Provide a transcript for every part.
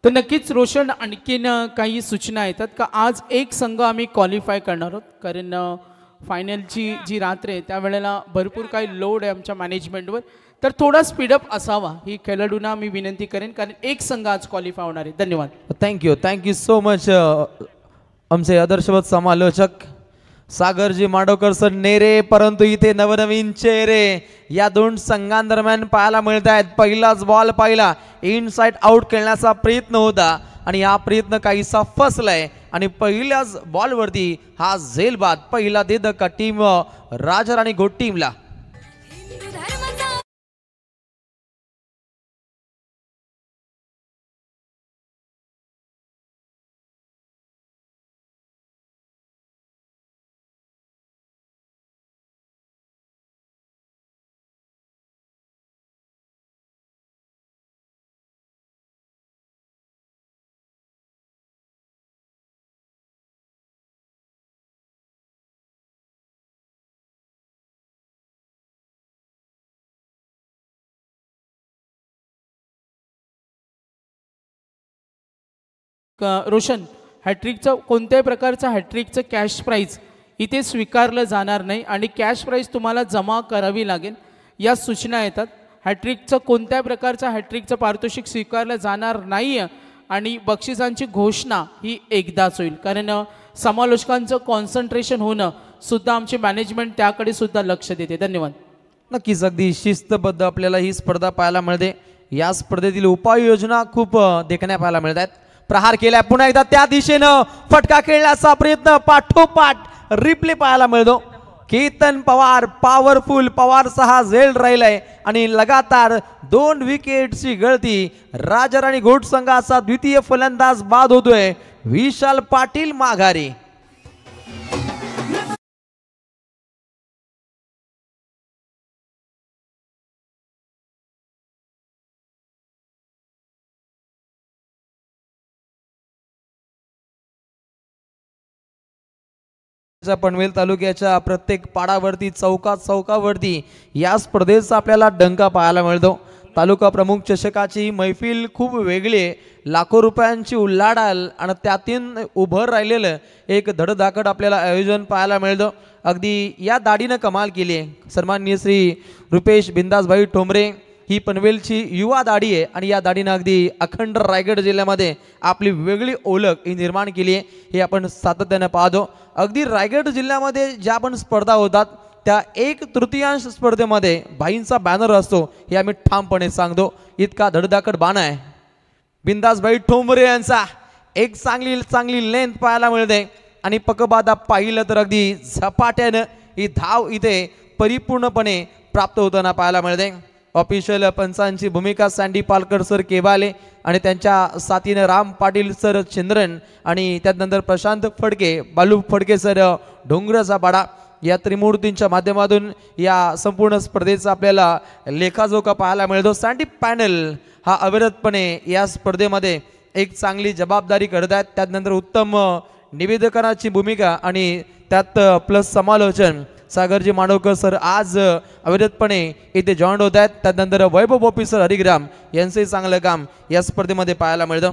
तर नक्कीच रोशन आणखीन काही सूचना येतात का? आज एक संघ आम्ही क्वालिफाय करणार आहोत, कारण फायनलची जी रात्र आहे त्यावेळेला भरपूर काही लोड आहे आमच्या मॅनेजमेंटवर, तर थोडा स्पीडअप असावा ही खेळाडूंना मी विनंती करेन, कारण एक संघ आज क्वालिफाय होणार आहे. धन्यवाद. थँक्यू सो मच आमचे आदर्शवत समालोचक सागरजी माडोकर सर नेरे. परंतु इथे नवनवीन चेहरे या दोन संघांदरम्यान पाहायला मिळत आहेत. पहिलाच बॉल पाहिला, इनसाइड आउट खेळण्याचा प्रयत्न होता आणि हा प्रयत्न काहीसा फसलाय आणि पहिल्याच बॉलवरती हा झेलबाद पहिला दे धक्का टीम राजाराणी गोट टीमला. रोशन, हॅट्रिकचं कोणत्याही प्रकारचं हॅट्रिकचं कॅश प्राईज इथे स्वीकारलं जाणार नाही आणि कॅश प्राईज तुम्हाला जमा करावी लागेल या सूचना येतात. हॅट्रिकचं कोणत्याही प्रकारचं हॅट्रिकचं पारितोषिक स्वीकारलं जाणार नाही आणि बक्षिसांची घोषणा ही एकदाच होईल, कारण समालोचकांचं कॉन्सन्ट्रेशन होणं सुद्धा आमचे मॅनेजमेंट त्याकडे सुद्धा लक्ष देते. धन्यवाद. नक्कीच अगदी शिस्तबद्ध आपल्याला ही स्पर्धा पाहायला मिळते. या स्पर्धेतील उपाययोजना खूप देखण्या पाहायला मिळतात. प्रहार केला पुन्हा एकदा त्या दिशेनं फटका खेळण्याचा प्रयत्न पाठोपाठ रिप्ले पाहायला मिळतो. केतन पवार पॉवरफुल पवारचा हा झेल राहिलाय आणि लगातार 2 विकेटची गळती. राजाराणी गोट संघाचा द्वितीय फलंदाज बाद होतोय. विशाल पाटील माघारी. पनवेल तालुक्याच्या प्रत्येक पाडावरती चौकावरती या स्पर्धेचा आपल्याला डंका पाहायला मिळतो. तालुका प्रमुख चषकाची मैफिल खूप वेगळी आहे. लाखो रुपयांची उल्लाढाल आणि त्यातून उभं राहिलेलं एक धडधाकट आपल्याला आयोजन पाहायला मिळतं. अगदी या दाढीनं कमाल केली आहे. सन्माननीय श्री रुपेश बिंदासभाई ठोंबरे ही पनवेलची युवा दाढी आहे आणि या दाढीनं अगदी अखंड रायगड जिल्ह्यामध्ये आपली वेगळी ओळख ही निर्माण केली आहे. हे आपण सातत्याने पाहतो. अगदी रायगड जिल्ह्यामध्ये ज्या पण स्पर्धा होतात त्या 1/3 स्पर्धेमध्ये भाईंचा बॅनर असतो हे आम्ही ठामपणे सांगतो. इतका धडधाकट बाण आहे बिंदासभाई ठोंबरे यांचा. एक चांगली लेंथ पाहायला मिळते आणि पकबादा पाहिलं तर अगदी झपाट्यानं ही धाव इथे परिपूर्णपणे प्राप्त होताना पाहायला मिळते. ऑफिशियल पंचांची भूमिका सँडी पालकर सर केवाले आणि त्यांच्या साथीने राम पाटील सर चंद्रन आणि त्यानंतर प्रशांत फडके बालू फडके सर डोंगराचा बाडा या त्रिमूर्तींच्या माध्यमातून या संपूर्ण स्पर्धेचा आपल्याला लेखाजोखा पाहायला मिळतो. सँडी पॅनल हा अविरतपणे या स्पर्धेमध्ये एक चांगली जबाबदारी करत आहेत. त्यानंतर उत्तम निवेदकाची भूमिका आणि त्यात प्लस समालोचन सागरजी माडोकर सर आज अविरतपणे इथे जॉईन होत आहेत. त्यानंतर वैभव ऑफिसर हरिग्राम यांचे चांगलं काम या स्पर्धेमध्ये पाहायला मिळतं.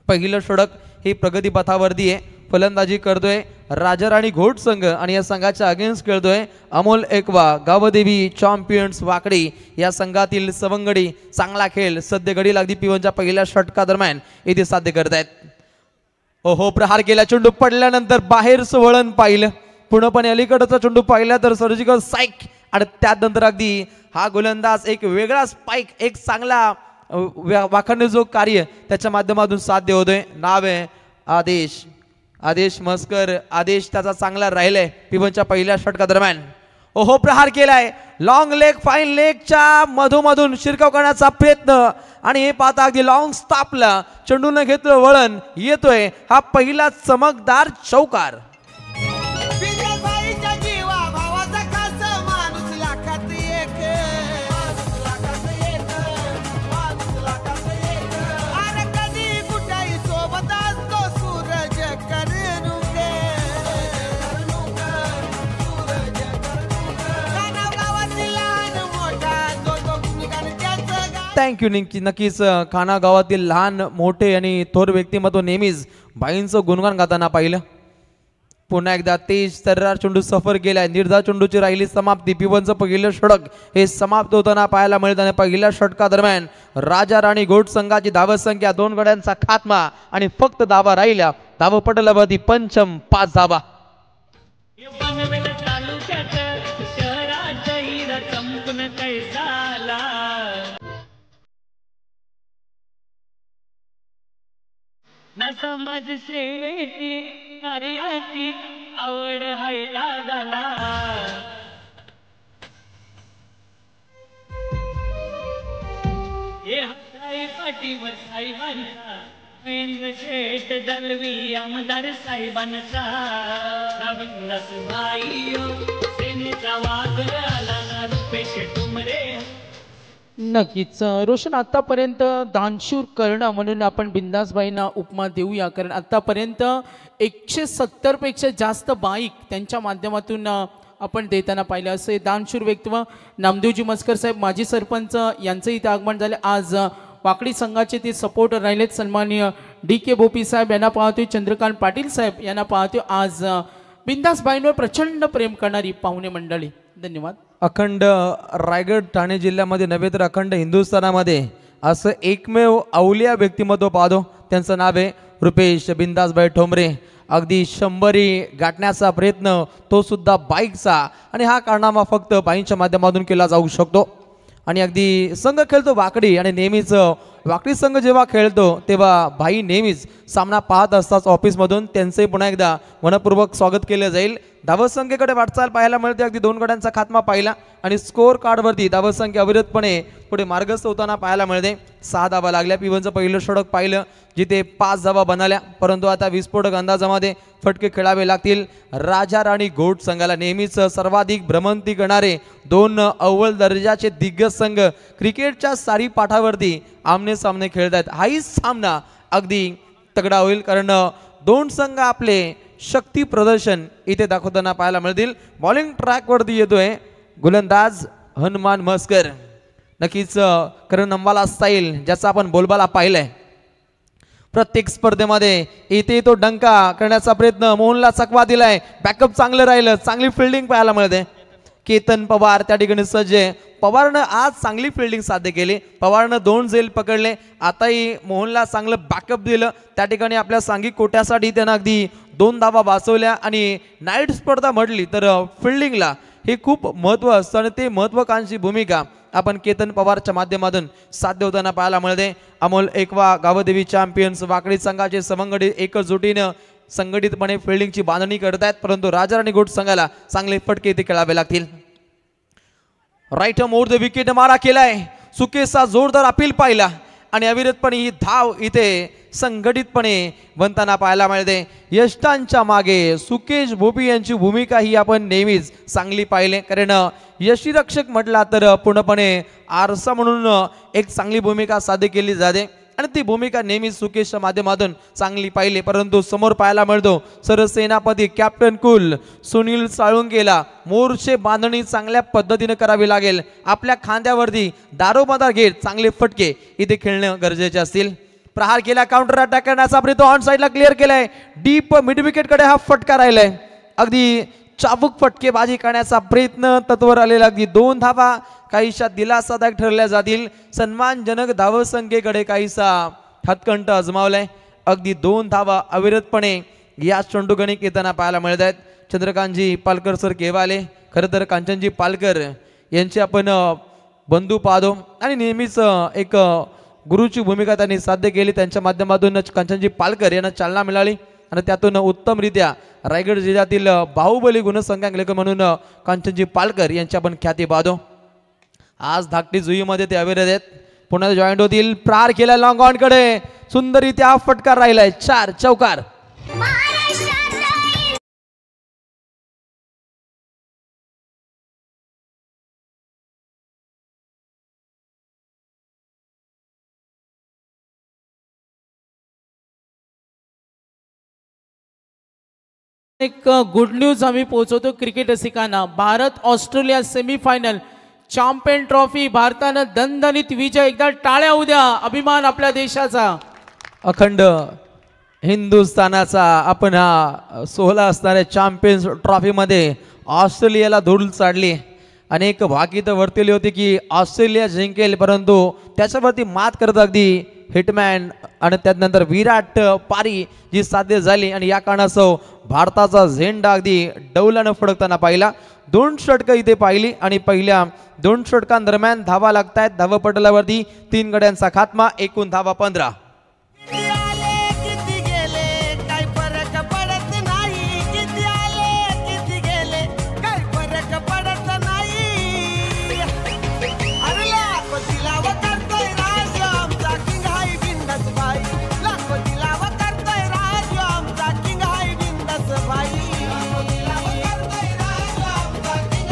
पहिलं षटक ही प्रगती पथावरती आहे. फलंदाजी करतोय राजाराणी घोट संघ आणि या संघाच्या अगेन्स्ट खेळतोय अमोल एकवा गावदेवी चॅम्पियन्स वाकडी या संघातील सवंगडी. चांगला खेळ सध्या घडीला अगदी पिवनच्या पहिल्या षटकादरम्यान इथे साध्य करत आहेत. ओहो, प्रहार केला. चेंडू पडल्यानंतर बाहेरचं वळण पाहिलं. पूर्णपणे अलीकडचा चेंडू पाहिला तर सर्जिकल साईक आणि त्यानंतर अगदी हा गोलंदाज एक वेगळा स्पाइक एक चांगला वाखाणणे जो कार्य त्याच्या माध्यमातून साध्य होतोय. नाव आहे आदेश मस्कर. आदेश त्याचा चांगला राहिलाय पिवनच्या पहिल्या षटकादरम्यान. ओहो, प्रहार केलाय. लॉंग लेग फाईन लेगच्या मधोमधून शिरकाव करण्याचा प्रयत्न आणि हे पाहता अगदी लॉंग स्टापला चेंडूने घेतलं वळण येतोय हा पहिला चमकदार चौकार. थँक्यू. नक्कीच खाना गावातील लहान मोठे आणि थोर व्यक्तिमत्व नेहमीच बाईंचं गुणगान गाताना पाहिलं. पुन्हा एकदा तेज तर्रार चेंडू सफर केलाय. निर्धार चेंडूची राहिली समाप्ती. पिवनचं पहिलं षटक हे समाप्त होताना पाहायला मिळत आणि पहिल्या षटका दरम्यान राजा राणी गोट संघाची धाव संख्या 2 गड्यांचा खात्मा आणि फक्त धावा राहिल्या. धावपटलावरती पंचम 5 धावा. समाज सेवेची कार्याची आवड हाय लागाला. हे हाय पाठीवर साहेबांचा मेंद शेठ दलवी आमदार साहेबांचा रविंद्रस भाईयो सेनेचा वाघर आला ना रुपेश टुमरे. नक्कीच रोशन, आतापर्यंत दानशूर कर्ण म्हणून आपण बिंदासबाईंना उपमा देऊया, कारण आतापर्यंत 170 पेक्षा जास्त बाईक त्यांच्या माध्यमातून आपण देताना पाहिलं. असे दानशूर व्यक्तित्व नामदेवजी मस्कर साहेब माजी सरपंच यांचं इथे आगमन झाले. आज वाकडी संघाचे ते सपोर्टर राहिलेत. सन्माननीय DK भोपी साहेब यांना पाहतोय, चंद्रकांत पाटील साहेब यांना पाहतोय. आज बिंदासबाईंवर प्रचंड प्रेम करणारी पाहुणे मंडळी. धन्यवाद. अखंड रायगड ठाणे जिल्ह्यामध्ये नव्हे तर अखंड हिंदुस्थानामध्ये असं एकमेव अवलिया व्यक्तिमत्व पाहतो. त्यांचं नाव आहे रुपेश बिंदासबाई ठोंबरे. अगदी 100 गाठण्याचा प्रयत्न तो सुद्धा बाईकचा, आणि हा कारनामा फक्त बाईंच्या माध्यमातून केला जाऊ शकतो. आणि अगदी संघ खेळतो वाकडी, आणि नेहमीच वाकडी संघ जेव्हा खेळतो तेव्हा भाई नेहमीच सामना पाहत असतात ऑफिसमधून. त्यांचंही पुन्हा एकदा मनपूर्वक स्वागत केलं जाईल. धावसंख्येकडे वाटचाल पाहायला मिळते. अगदी 2 गड्यांचा खात्मा पाहिला आणि स्कोअर कार्डवरती धावसंख्या अविरतपणे पुढे मार्गस्थ होताना पाहायला मिळते. 6 धावा लागल्या. पिवनचं पहिलं षटक पाहिलं जिथे 5 धावा बनाल्या, परंतु आता विस्फोटक अंदाजामध्ये फटके खेळावे लागतील. राजा राणी गोट संघाला नेहमीच सर्वाधिक भ्रमंती करणारे 2 अव्वल दर्जाचे दिग्गज संघ क्रिकेटच्या सारी पाठावरती आमने सामने खेळत आहेत. हाही सामना अगदी तगडा होईल, कारण 2 संघ आपले शक्ती प्रदर्शन इथे दाखवताना पाहायला मिळतील. बॉलिंग ट्रॅकवरती येतोय गोलंदाज हनुमान मस्कर. नक्कीच करण अंबाला स्टाईल ज्याचा आपण बोलबाला पाहिलाय. प्रत्येक स्पर्धेमध्ये इथे तो डंका करण्याचा प्रयत्न, मोहनला चकवा दिलाय. बॅकअप चांगलं राहिलं, चांगली फिल्डिंग पाहायला मिळते. केतन पवार त्या ठिकाणी सज्ज आहे. पवारनं आज चांगली फिल्डिंग साध्य केली. पवारनं 2 झेल पकडले. आताही मोहनला चांगलं बॅकअप दिलं. त्या ठिकाणी आपल्या सांघिक कोट्यासाठी त्यानं अगदी 2 धावा वाचवल्या. आणि नाईट स्पर्धा म्हटली तर फिल्डिंगला हे खूप महत्त्व असतं, आणि ते महत्त्वाकांक्षी भूमिका आपण केतन पवारच्या माध्यमातून साध्य होताना पाहायला मिळते. अमोल एकवा गावदेवी चॅम्पियन्स वाकडी संघाचे सवंगडी एकच जुटीनं संघटितपणे फिल्डिंगची बांधणी करत आहेत, परंतु राजा राणी गोट संघाला चांगले फटके इथे खेळावे लागतील. राईट मोर द विकेट मारा केलाय. सुकेशचा जोरदार अपील पाहिला आणि अविरतपणे ही धाव इथे संघटितपणे बनताना पाहायला मिळते. यष्टांच्या मागे सुकेश भोपी यांची भूमिका ही आपण नेहमीच चांगली पाहिले, कारण यष्टीरक्षक म्हटला तर पूर्णपणे आरसा म्हणून एक चांगली भूमिका साध्य केली जाते, आणि ती भूमिका नेहमी सुकेशच्या माध्यमातून चांगली पाहिली. परंतु समोर पाहायला मिळतो सरसेनापती कॅप्टन कुल सुनील साळुंकेला मोर्चे बांधणी चांगल्या पद्धतीने करावी लागेल. आपल्या खांद्यावरती दारोमदार घेत चांगले फटके इथे खेळणं गरजेचे असतील. प्रहार केला, काउंटर अटॅक करण्याचा प्रयत्न ऑन साईडला क्लिअर केलाय. डीप मिड विकेट कडे हा फटका राहिलाय. अगदी चाबूक फटकेबाजी करण्याचा प्रयत्न तत्वर आलेला. अगदी 2 धावा काहीशा दिलासादायक ठरल्या जातील. सन्मानजनक धावसंख्येकडे काहीसा हातकंठ अजमावलाय. अगदी 2 धावा अविरतपणे या चेंडूगणिक येताना पाहायला मिळत आहेत. चंद्रकांतजी पालकर सर केवाले, खरं तर कांचनजी पालकर यांचे आपण बंधू पाहतो, आणि नेहमीच एक गुरुची भूमिका त्यांनी साध्य केली. त्यांच्या माध्यमातून कांचनजी पालकर यांना चालना मिळाली, आणि त्यातून उत्तमरित्या रायगड जिल्ह्यातील बाहुबली गुणसंख्याक लेखक म्हणून कांचनजी पालकर यांची आपण ख्याती पाहतो. आज धाकटी जुईमध्ये ते अविरत आहेत. पुन्हा जॉईंट होतील. प्रहार केला लॉंग ऑन कडे, सुंदररित्या फटकार राहिलाय. 4 चौकार. एक गुड न्यूज आम्ही पोहोचवतो क्रिकेट रसिकांना. Bharat Australia semifinal champion trophy भारतानं दणदणीत विजय. एकदा टाळ्या उद्या, अभिमान आपल्या देशाचा. अखंड हिंदुस्थानाचा आपण हा सोहळा असणाऱ्या चॅम्पियन्स ट्रॉफीमध्ये ऑस्ट्रेलियाला धूळ चाडली. अनेक भाकीत वर्तवली होती की ऑस्ट्रेलिया जिंकेल, परंतु त्याच्यावरती मात करत अगदी हिटमॅन आणि त्यानंतर विराट पारी जी साध्य झाली आणि या कारणास्तव भारताचा झेंडा अगदी डौलानं फडकताना पाहिला. 2 षटकं इथे पाहिली आणि पहिल्या 2 षटकांदरम्यान धावा लागतायत. धावपटलावरती 3 गड्यांचा खात्मा, एकूण धावा 15.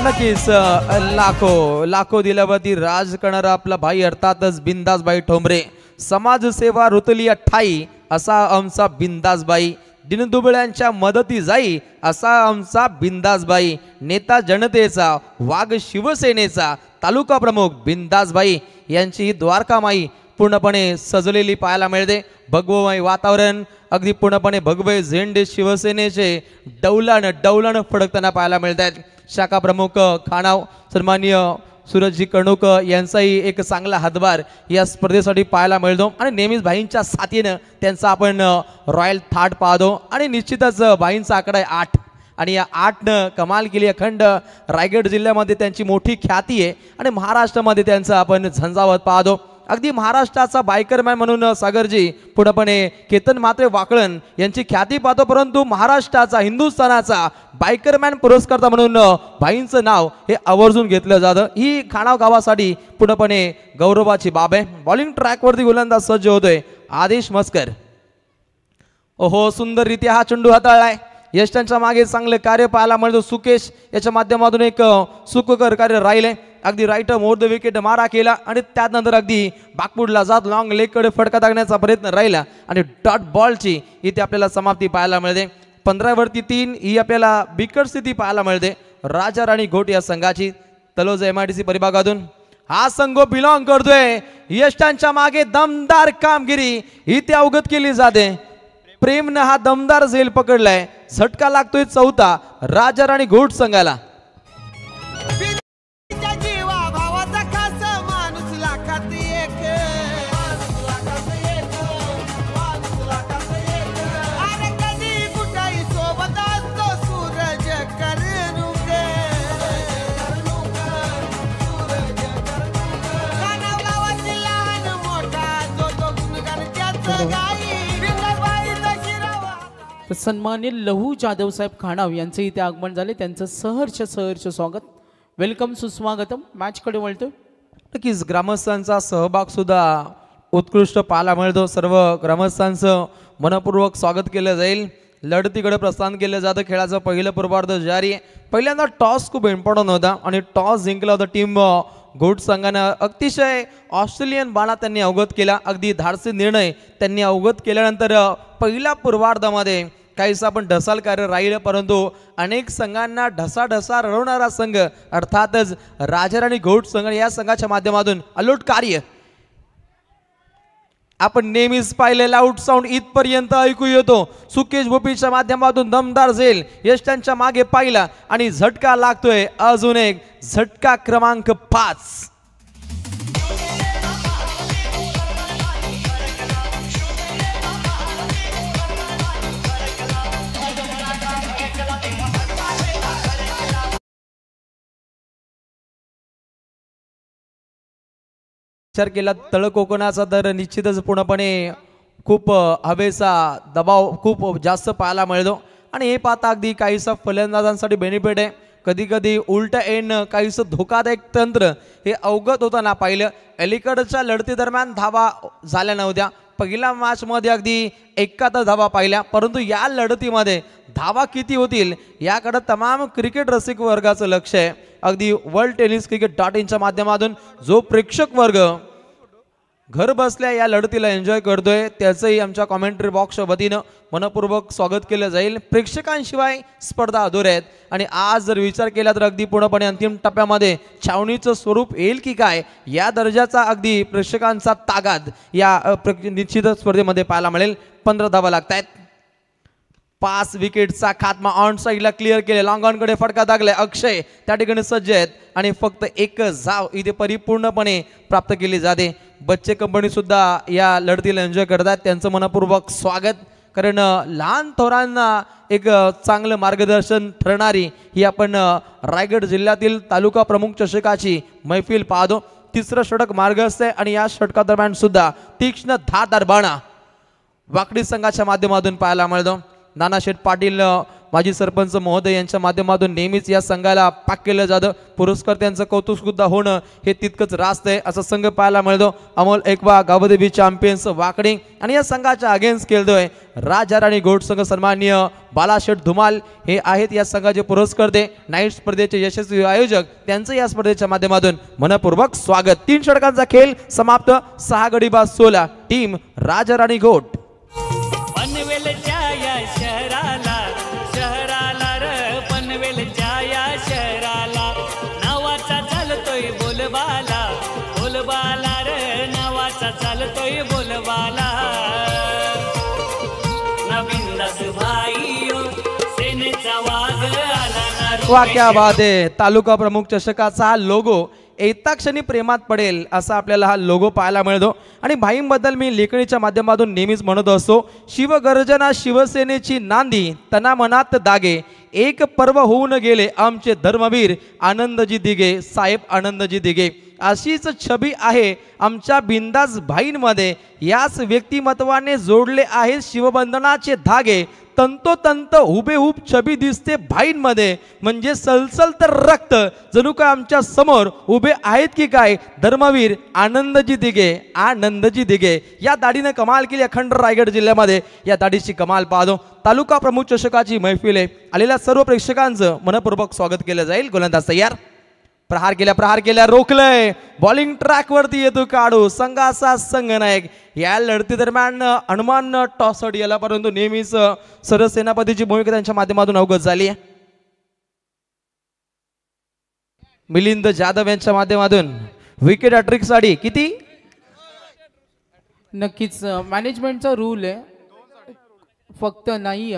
नक्कीच लाखो दिल्यावरती राज करणारा आपला भाई अर्थातच बिंदासबाई ठोंबरे. समाजसेवा रुतली ठाई असा आमचा बिंदासबाई. दिनदुबळ्यांच्या मदती जाई असा आमचा बिंदासबाई. नेता जनतेचा, वाघ शिवसेनेचा, तालुका प्रमुख बिंदासबाई यांची ही द्वारकामाई पूर्णपणे सजलेली पाहायला मिळते. भगवमय वातावरण, अगदी पूर्णपणे भगवे झेंडे शिवसेनेचे डौलानं फडकताना पाहायला मिळत आहेत. शाखा प्रमुख खानाव सन्माननीय सूरजजी कणूक यांचाही एक चांगला हातभार या स्पर्धेसाठी पाहायला मिळतो आणि नेहमीच भाईंच्या साथीनं त्यांचा आपण रॉयल थाट पाहतो आणि निश्चितच भाईंचा आकडा आहे 8 आणि या 8नं कमाल केली. अखंड रायगड जिल्ह्यामध्ये त्यांची मोठी ख्याती आहे आणि महाराष्ट्रामध्ये त्यांचं आपण झंझावत पाहतो. अगदी महाराष्ट्राचा बायकरमॅन म्हणून सागरजी पूर्णपणे केतन म्हात्रे वाकळण यांची ख्याती पाहतो, परंतु महाराष्ट्राचा, हिंदुस्थानाचा बायकरमॅन पुरस्कर्ता म्हणून भाईंचं नाव हे आवर्जून घेतलं जातं. ही खाणाव गावासाठी पूर्णपणे गौरवाची बाब आहे. बॉलिंग ट्रॅकवरती गोलंदाज सज्ज होतोय आदेश मस्कर. ओहो, सुंदररित्या हा चेंडू हाताळलाय. यष्टांच्या मागे चांगले कार्य पाहायला मिळतो. सुकेश याच्या माध्यमातून एक सुखकर कार्य राहिले. अगदी राईट मोर द विकेट मारा केला आणि त्यानंतर अगदी बाकपूडला जात लॉंग लेगकडे फटका टाकण्याचा प्रयत्न राहिला आणि डॉट बॉलची इथे आपल्याला समाप्ती पाहायला मिळते. 15वरती 3 ही आपल्याला बिकट स्थिती पाहायला मिळते. राजा राणी घोट या संघाची. तलोजा MIDC परिभागातून हा संघ बिलॉंग करतोय. यष्टांच्या मागे दमदार कामगिरी इथे अवगत केली जाते. प्रेमनं हा दमदार झेल पकडलाय. झटका लागतोय 4था राजा राणी घोट संघाला. सन्मान्य लहू जाधव साहेब खाणाव यांचे इथे आगमन झाले. त्यांचं सहर्ष स्वागत, वेलकम, सुस्वागतम. मॅचकडे वळतोय. नक्कीच ग्रामस्थांचा सहभाग सुद्धा उत्कृष्ट पाहायला मिळतो. सर्व ग्रामस्थांचं मनपूर्वक स्वागत केलं जाईल. लढतीकडे प्रस्थान केलं जातं. खेळाचं पहिलं पूर्वार्ध जारी आहे. पहिल्यांदा टॉस खूप इम्पॉर्टंट होता आणि टॉस जिंकला होता टीम घोट संघानं. अतिशय ऑस्ट्रेलियन बाणा त्यांनी अवगत केला. अगदी धाडसी निर्णय त्यांनी अवगत केल्यानंतर पहिल्या पूर्वार्धामध्ये काहीसं आपण ढसाल कार्य राहिलं, परंतु अनेक संघांना ढसाढसा रडवणारा संघ अर्थातच राजाराणी घोट संघ या संघाच्या माध्यमातून अलोट कार्य आपण नेहमीच पाहिलेला आउट साऊंड इथपर्यंत ऐकू येतो. सुकेश भोपीच्या माध्यमातून दमदार झेल यष्टांच्या मागे पाहिला आणि झटका लागतोय. अजून एक झटका क्रमांक 5. विचार केला तळ कोकणाचा तर निश्चितच पूर्णपणे खूप हवेचा दबाव खूप जास्त पाहायला मिळतो आणि हे पाहता अगदी काहीसं फलंदाजांसाठी बेनिफिट आहे. कधी कधी उलट एन काहीसं धोकादायक तंत्र हे अवगत होताना पाहिलं. अलीकडच्या लढती दरम्यान धावा झाल्या नव्हत्या. पहिल्या मॅचमध्ये अगदी 71 धावा पाहिल्या, परंतु या लढतीमध्ये धावा किती होतील याकडे तमाम क्रिकेट रसिक वर्गाचं लक्ष आहे. अगदी वर्ल्ड टेनिस क्रिकेट .in च्या माध्यमातून जो प्रेक्षक वर्ग घर बसल्या या लढतीला एन्जॉय करतोय त्याचंही आमच्या कॉमेंट्री बॉक्सच्या वतीनं मनपूर्वक स्वागत केलं जाईल। प्रेक्षकांशिवाय स्पर्धा अधुऱ्या आहेत आणि आज जर विचार केला तर अगदी पूर्णपणे अंतिम टप्प्यामध्ये छावणीचं स्वरूप येईल की काय या दर्जाचा अगदी प्रेक्षकांचा तागाद या निश्चित स्पर्धेमध्ये पाहायला मिळेल। 15 धावा लागतायत। 5 विकेटचा खात्मा ऑन साईडला क्लिअर केले, लॉंग ऑनकडे फटका दागलाय, अक्षय त्या ठिकाणी सज्ज आहेत आणि फक्त एक धाव इथे परिपूर्णपणे प्राप्त केली जाते। बच्चे कंपनी सुद्धा या लढतीला एन्जॉय करतात, त्यांचं मनपूर्वक स्वागत, कारण लहान थोरांना एक चांगलं मार्गदर्शन ठरणारी ही आपण रायगड जिल्ह्यातील तालुका प्रमुख चषकाची मैफिल पाहतो। तिसरं षटक मार्गस्थ आहे आणि या षटकादरम्यान सुद्धा तीक्ष्ण धारदार बाणा वाकडी संघाच्या माध्यमातून पाहायला मिळतो। नानाशेठ पाटील माजी सरपंच महोदय यांच्या माध्यमातून नेहमीच या संघाला पाक केलं जातं, पुरस्कर्त्यांचं कौतुक सुद्धा होणं हे तितकंच रास्त आहे असं संघ पाहायला मिळतो। अमोल एकवा गावदेवी चॅम्पियन्स वाकडी आणि या संघाच्या अगेन्स्ट खेळतोय राजा राणी गोट संघ सन्माननीय बालाशेठ धुमाल हे आहेत या संघाचे पुरस्कर्ते, नाईट स्पर्धेचे यशस्वी आयोजक, त्यांचं या स्पर्धेच्या माध्यमातून मनपूर्वक स्वागत। 3 षटकांचा खेळ समाप्त, 6 गडी बाद 16 टीम राजा राणी गोट। पनवेलच्या या शहराला शहराला र पनवेलच्या या शहराला नावाचा चालतोय बोलबाला बोलबाला र नावाचा चालतोय बोलबाला नवीन दास भाईयो सेनेचा वाघ आला ना वा क्या बात आहे। तालुका प्रमुख चषकाचा हा लोगो एका क्षणी प्रेमात पडेल असा आपल्याला हा लोगो पाहायला मिळतो आणि भाईंबद्दल मी लेखणीच्या माध्यमातून नेहमीच म्हणत असतो, शिवगर्जना शिवसेनेची नांदी तना मनात दागे, एक पर्व होऊन गेले आमचे धर्मवीर आनंदजी दिघे साहेब आनंदजी दिघे। अशीच छबी आहे आमच्या बिंदास भाईंमध्ये, याच व्यक्तिमत्वाने जोडले आहेत शिवबंधनाचे धागे, तंतोतंत हुबेहूब छबी दिसते भाईंमध्ये, म्हणजे सलसलत रक्त जणू काय आमच्या समोर उभे आहेत की काय धर्मवीर आनंदजी दिघे आनंदजी दिघे। या दाढीने कमाल केली अखंड रायगड जिल्ह्यामध्ये, या दाढीची कमाल पाहतो। तालुका प्रमुख चषकाची मैफिल आहे, आलेल्या सर्व प्रेक्षकांचं मनपूर्वक स्वागत केलं जाईल। गोलंदाज तयार, प्रहार केल्या रोखलंय, बॉलिंग ट्रॅक वरती येतो काढू संघाचा संघनायक। या लढती दरम्यान हनुमान टॉसड याला परंतु नेहमीच सरसेनापतीची भूमिका त्यांच्या माध्यमातून अवगत झाली आहे। मिलिंद जाधव यांच्या माध्यमातून विकेट हॅट्रिक साठी किती नक्कीच मॅनेजमेंटचा रूल आहे, फक्त नाही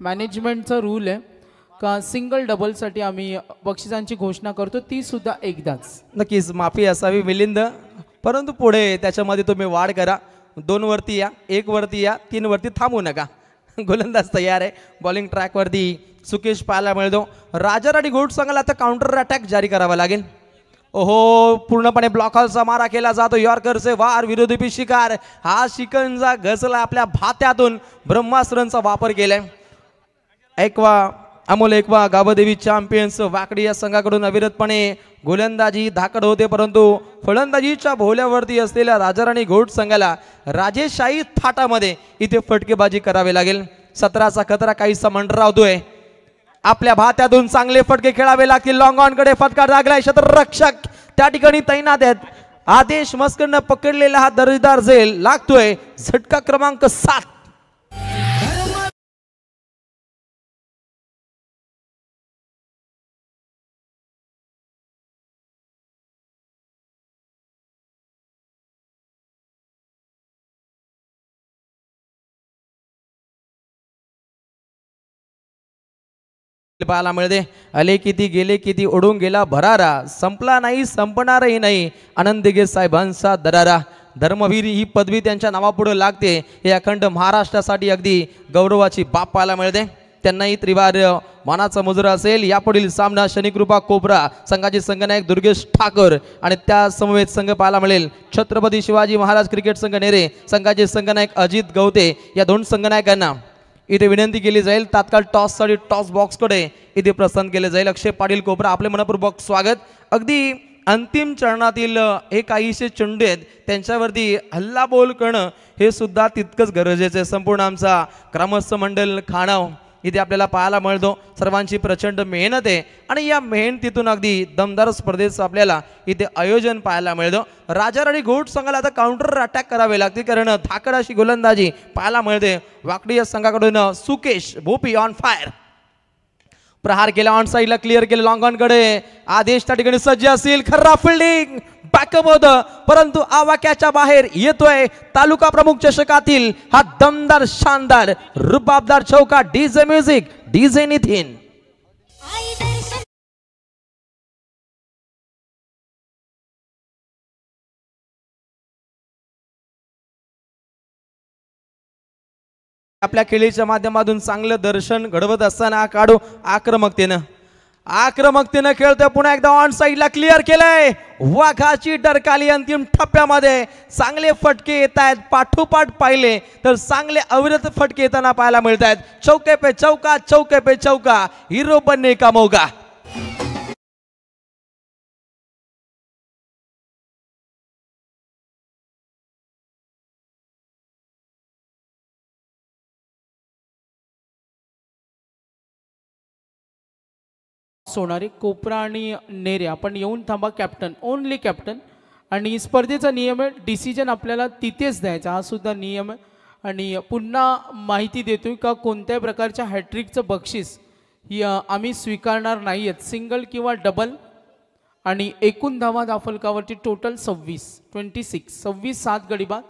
मॅनेजमेंटचा रूल आहे का सिंगल डबलसाठी आम्ही बक्षिसांची घोषणा करतो, ती सुद्धा एकदाच। नक्कीच माफी असावी मिलिंद, परंतु पुढे त्याच्यामध्ये तुम्ही वाढ करा, 2 वरती या, 1 वरती या, 3 वरती थांबू नका। गोलंदाज तयार आहे, बॉलिंग ट्रॅक वरती सुकेश पाहायला मिळतो। राजा राणी गोट संघाला आता काउंटर अटॅक जारी करावा लागेल। ओहो, पूर्णपणे ब्लॉकॉलचा मारा केला जातो, यॉर्करचे वार विरोधी शिकार, हा शिकंजा घसला आपल्या भात्यातून, ब्रह्मास्त्रांचा वापर केलाय। एकवा अमोल एकवा गावदेवी चॅम्पियन्स वाकडी या संघाकडून अविरतपणे गोलंदाजी धाकड होते, परंतु फलंदाजीच्या भोवल्यावरती असलेल्या राजाराणी घोट संघाला राजेशाही थाटामध्ये इथे फटकेबाजी करावी लागेल। 17चा खतरा काहीसा मंडरावतोय, आपल्या भात्यातून चांगले फटके खेळावे लागतील। लॉंग ऑन कडे फटका लागलाय, क्षेत्ररक्षक त्या ठिकाणी तैनात आहेत। आदेश मस्करनं पकडलेला हा दर्जेदार झेल लागतोय, झटका क्रमांक 7। पाहायला मिळते, आले किती गेले किती उडून गेला भरारा, संपला नाही संपणारही नाही आनंद दिघे साहेबांचा दरारा। धर्मवीर ही पदवी त्यांच्या नावापुढे लागते, हे अखंड महाराष्ट्रासाठी अगदी गौरवाची बाब पाहायला मिळते। त्यांनाही त्रिवार मानाचा मुजरा असेल। यापुढील सामना शनिकृपा कोपरा संघाचे संघनायक दुर्गेश ठाकर आणि त्या समवेत संघ पाहायला मिळेल छत्रपती शिवाजी महाराज क्रिकेट संघ नेरे संघाचे संघनायक अजित गवते। या 2 संघनायकांना इथे विनंती केली जाईल, तात्काळ टॉससाठी टॉस बॉक्सकडे इथे प्रस्थान केले जाईल। अक्षय पाटील कोपरा आपले मनपूर्वक स्वागत। अगदी अंतिम चरणातील हे काहीसे चेंडू आहेत, त्यांच्यावरती हल्लाबोल करणं हे सुद्धा तितकंच गरजेचं आहे। संपूर्ण आमचा ग्रामस्थ मंडळ खाणाव इथे आपल्याला पाहायला मिळतो. सर्वांची प्रचंड मेहनत आहे आणि या मेहनतीतून अगदी दमदार स्पर्धेचं आपल्याला इथे आयोजन पाहायला मिळतं. राजा आणि घोट संघाला आता काउंटर अटॅक करावे लागते कारण धाकड अशी गोलंदाजी पाहायला मिळते. वाकडी या संघाकडून सुकेश भोपी ऑन फायर. प्रहार केला ऑन साईडला क्लिअर केलं लॉंग ऑन कडे. आदेश त्या ठिकाणी सज्ज असेल. खर्रा फिल्डिंग बॅकअप होतं परंतु आवाक्याच्या बाहेर येतोय. तालुका प्रमुख चषकातील हा दमदार शानदार रुबाबदार चौका. DJ music DJ Nitin. आपल्या खेळीच्या माध्यमातून चांगलं दर्शन घडवत असताना काढू आक्रमकतेनं खेळतोय. पुन्हा एकदा ऑन साईडला क्लिअर केलंय. वाघाची डरकाली अंतिम टप्प्यामध्ये. चांगले फटके येत आहेत. पाठोपाठ पाहिले तर चांगले अविरत फटके येताना पाहायला मिळत आहेत. चौके पे चौका चौके पे चौका. हिरो बनने का मौका. सोनारी कोपरा आणि नेरे आपण येऊन थांबा. Captain only captain. आणि स्पर्धेचा नियम आहे डिसिजन आपल्याला तिथेच द्यायचा हा सुद्धा नियम आहे. आणि पुन्हा माहिती देतोय का कोणत्याही प्रकारच्या हॅट्रिकचं बक्षीस ही आम्ही स्वीकारणार नाही आहेत. सिंगल किंवा डबल. आणि एकूण धावा फलकावरती टोटल 26 7 गडी बाद.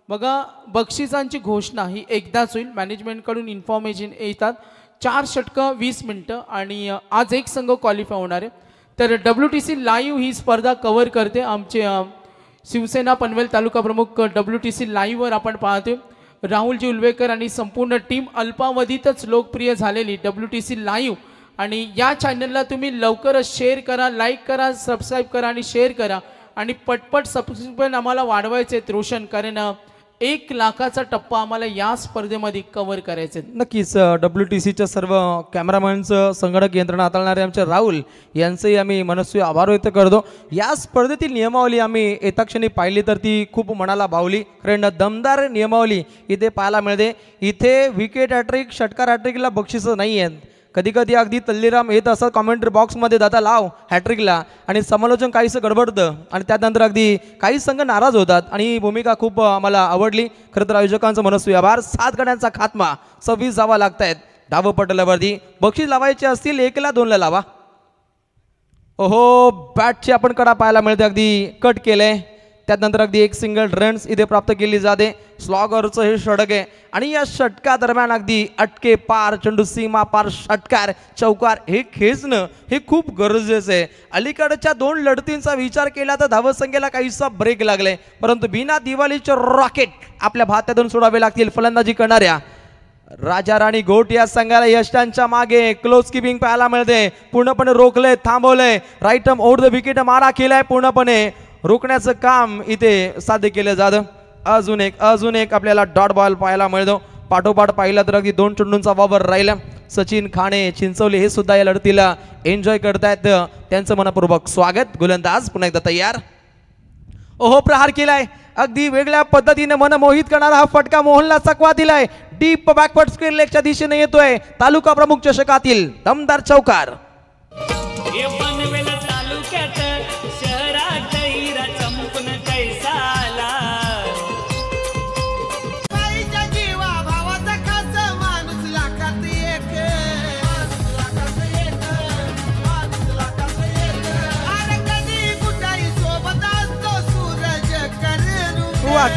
बघा बक्षिसांची घोषणा ही एकदाच होईल. मॅनेजमेंटकडून इन्फॉर्मेशन येतात. 4 षटकं 20 मिनटं आणि आज एक संघ क्वालिफाय होणार आहे. तर WTC लाईव्ह ही स्पर्धा कव्हर करते आमचे शिवसेना पनवेल तालुका प्रमुख. WTC लाईव्हवर आपण पाहतोय राहुलजी उल्वेकर आणि संपूर्ण टीम. अल्पावधीतच लोकप्रिय झालेली WTC लाईव्ह. आणि या चॅनलला तुम्ही लवकरच शेअर करा, लाईक करा, सबस्क्राईब करा आणि शेअर करा. आणि पटपट सबस्क्रिप्शन आम्हाला वाढवायचे आहेत रोशन कारण 1 लाखाचा टप्पा आम्हाला या स्पर्धेमध्ये कव्हर करायचे. नक्कीच WTCच्या सर्व कॅमेरामॅनचं संगणक यंत्रणा हाताळणारे आमचे राहुल यांचंही आम्ही मनस्वी आभार व्यक्त करतो. या स्पर्धेतील नियमावली आम्ही येता क्षणी पाहिली तर ती खूप मनाला भावली कारण दमदार नियमावली इथे पाहायला मिळते. इथे विकेट हॅट्रिक षटकार हॅट्रिकला बक्षिसं नाही आहेत. कधी कधी अगदी तल्लीराम येत असं कॉमेंट्री बॉक्समध्ये दादा लाव हॅट्रिकला आणि समालोचन काहीसं गडबडतं आणि त्यानंतर अगदी काही संघ नाराज होतात आणि ही भूमिका खूप आम्हाला आवडली. खरं तर आयोजकांचं मनस्वी आभार. 7 गड्यांचा खात्मा 26 धावा लागत आहेत धावपटलावरती. बक्षीस लावायचे असतील 1 ला 2 ला लावा. ओहो बॅटची आपण कडा पाहायला मिळते. अगदी कट केलंय. त्यानंतर अगदी 1 सिंगल रन्स इथे प्राप्त केली जाते. स्लॉगरचं हे षटक आहे आणि या षटका दरम्यान अगदी अटके पार चेंडू सीमा पार षटकार चौकार हे खेचणं हे खूप गरजेचं आहे. अलीकडच्या 2 लढतींचा विचार केला तर धावसंख्येला काहीसा ब्रेक लागलाय परंतु बिना दिवाळीचे रॉकेट आपल्या भात्यातून सोडावे लागतील. फलंदाजी करणाऱ्या राजा राणी घोट या संघाला यष्टांच्या मागे क्लोज किपिंग पाहायला मिळते. पूर्णपणे रोखलंय थांबवलंय. Right arm over the wicket मारा केलाय. पूर्णपणे रोखण्याचं काम इथे साध्य केलं जातं. अजून एक आपल्याला डॉट बॉल पाहायला मिळतो. पाठोपाठ पाहिला तर अगदी 2 चेंडूंचा वावर राहिला. सचिन खाणे चिंचवली हे सुद्धा या लढतीला एन्जॉय करतायत. त्यांचं मनपूर्वक स्वागत. गोलंदाज पुन्हा एकदा तयार. ओहो प्रहार केलाय. अगदी वेगळ्या पद्धतीने मन मोहित करणारा हा फटका मोहनला चकवा दिलाय. डीप बॅकवर्ड स्क्वेअर लेगच्या दिशेने येतोय. तालुका प्रमुख चषकातील दमदार चौकार.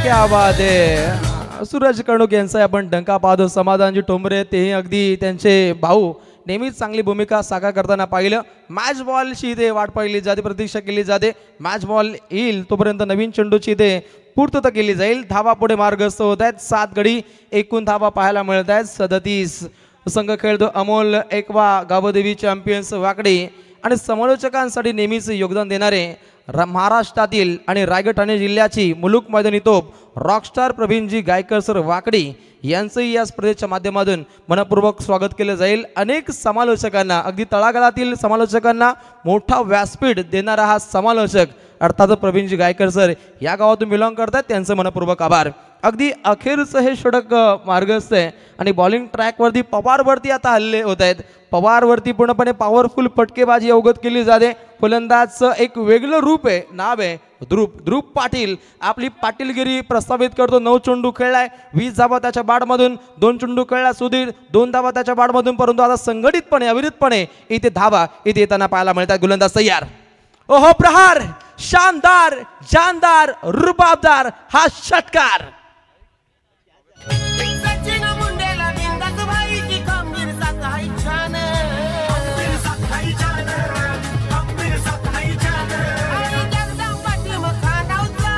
क्या बात आहे. सूरज कर्णुक यांचा आपण डंका पाहतो. समाधानजी टोंबरे तेही अगदी त्यांचे भाऊ नेहमीच चांगली भूमिका साकार करताना पाहिलं. मॅच बॉलची इथे वाट पाहिली जाते, प्रतीक्षा केली जाते. मॅच बॉल येईल तोपर्यंत नवीन चेंडूची इथे पूर्तता केली जाईल. धावा पुढे मार्गस्थ होत आहेत. 7 गडी एकूण धावा पाहायला मिळत आहेत. 37 संघ खेळतो. अमोल एकवा गावदेवी चॅम्पियन्स वाकडी आणि समालोचकांसाठी नेहमीच योगदान देणारे महाराष्ट्रातील आणि रायगड ठाणे जिल्ह्याची मुलुक मैदानी तोप रॉकस्टार प्रवीणजी गायकर सर वाकडी यांचंही या स्पर्धेच्या माध्यमातून मनपूर्वक स्वागत केलं जाईल. अनेक समालोचकांना अगदी तळागाळातील समालोचकांना मोठा व्यासपीठ देणारा हा समालोचक अर्थात प्रवीणजी गायकर सर या गावातून बिलॉंग करतात. त्यांचं मनपूर्वक आभार. अगदी अखेरचं हे षटक मार्गस्थ आहे आणि बॉलिंग ट्रॅकवरती पवारवरती आता हल्ले होत आहेत. पवारवरती पूर्णपणे पॉवरफुल फटकेबाजी अवगत केली जाते. फलंदाजचं एक वेगळं रूप आहे, नाव आहे ध्रुव पाटील. आपली पाटीलगिरी प्रस्थापित करतो. 9 चेंडू खेळलाय, 20 धावा त्याच्या बॅटमधून. 2 चेंडू खेळला सुधीर, 2 धावा त्याच्या बॅटमधून. परंतु आता संघटितपणे अविरतपणे इथे धावा इथे येताना पाहायला मिळतात. गोलंदाज तयार. ओहो प्रहार, शानदार, जानदार, रुबाबदार हा षटकार. सचिन मुंडेला बिंदास भाईची खंबीर साथ हाय छान.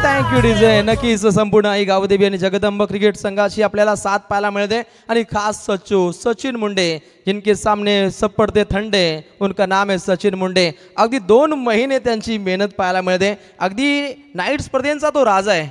Thank you DJ. नक्कीच संपूर्ण आई गावदेवी आणि जगदंब क्रिकेट संघाची आपल्याला साथ पाहायला मिळते आणि खास सचिन मुंडे जिनके सामने सब पडते ठंडे, उनका नाम है सचिन मुंडे. अगदी 2 महिने त्यांची मेहनत पाहायला मिळते. अगदी नाईट स्पर्धेचा तो राजा आहे.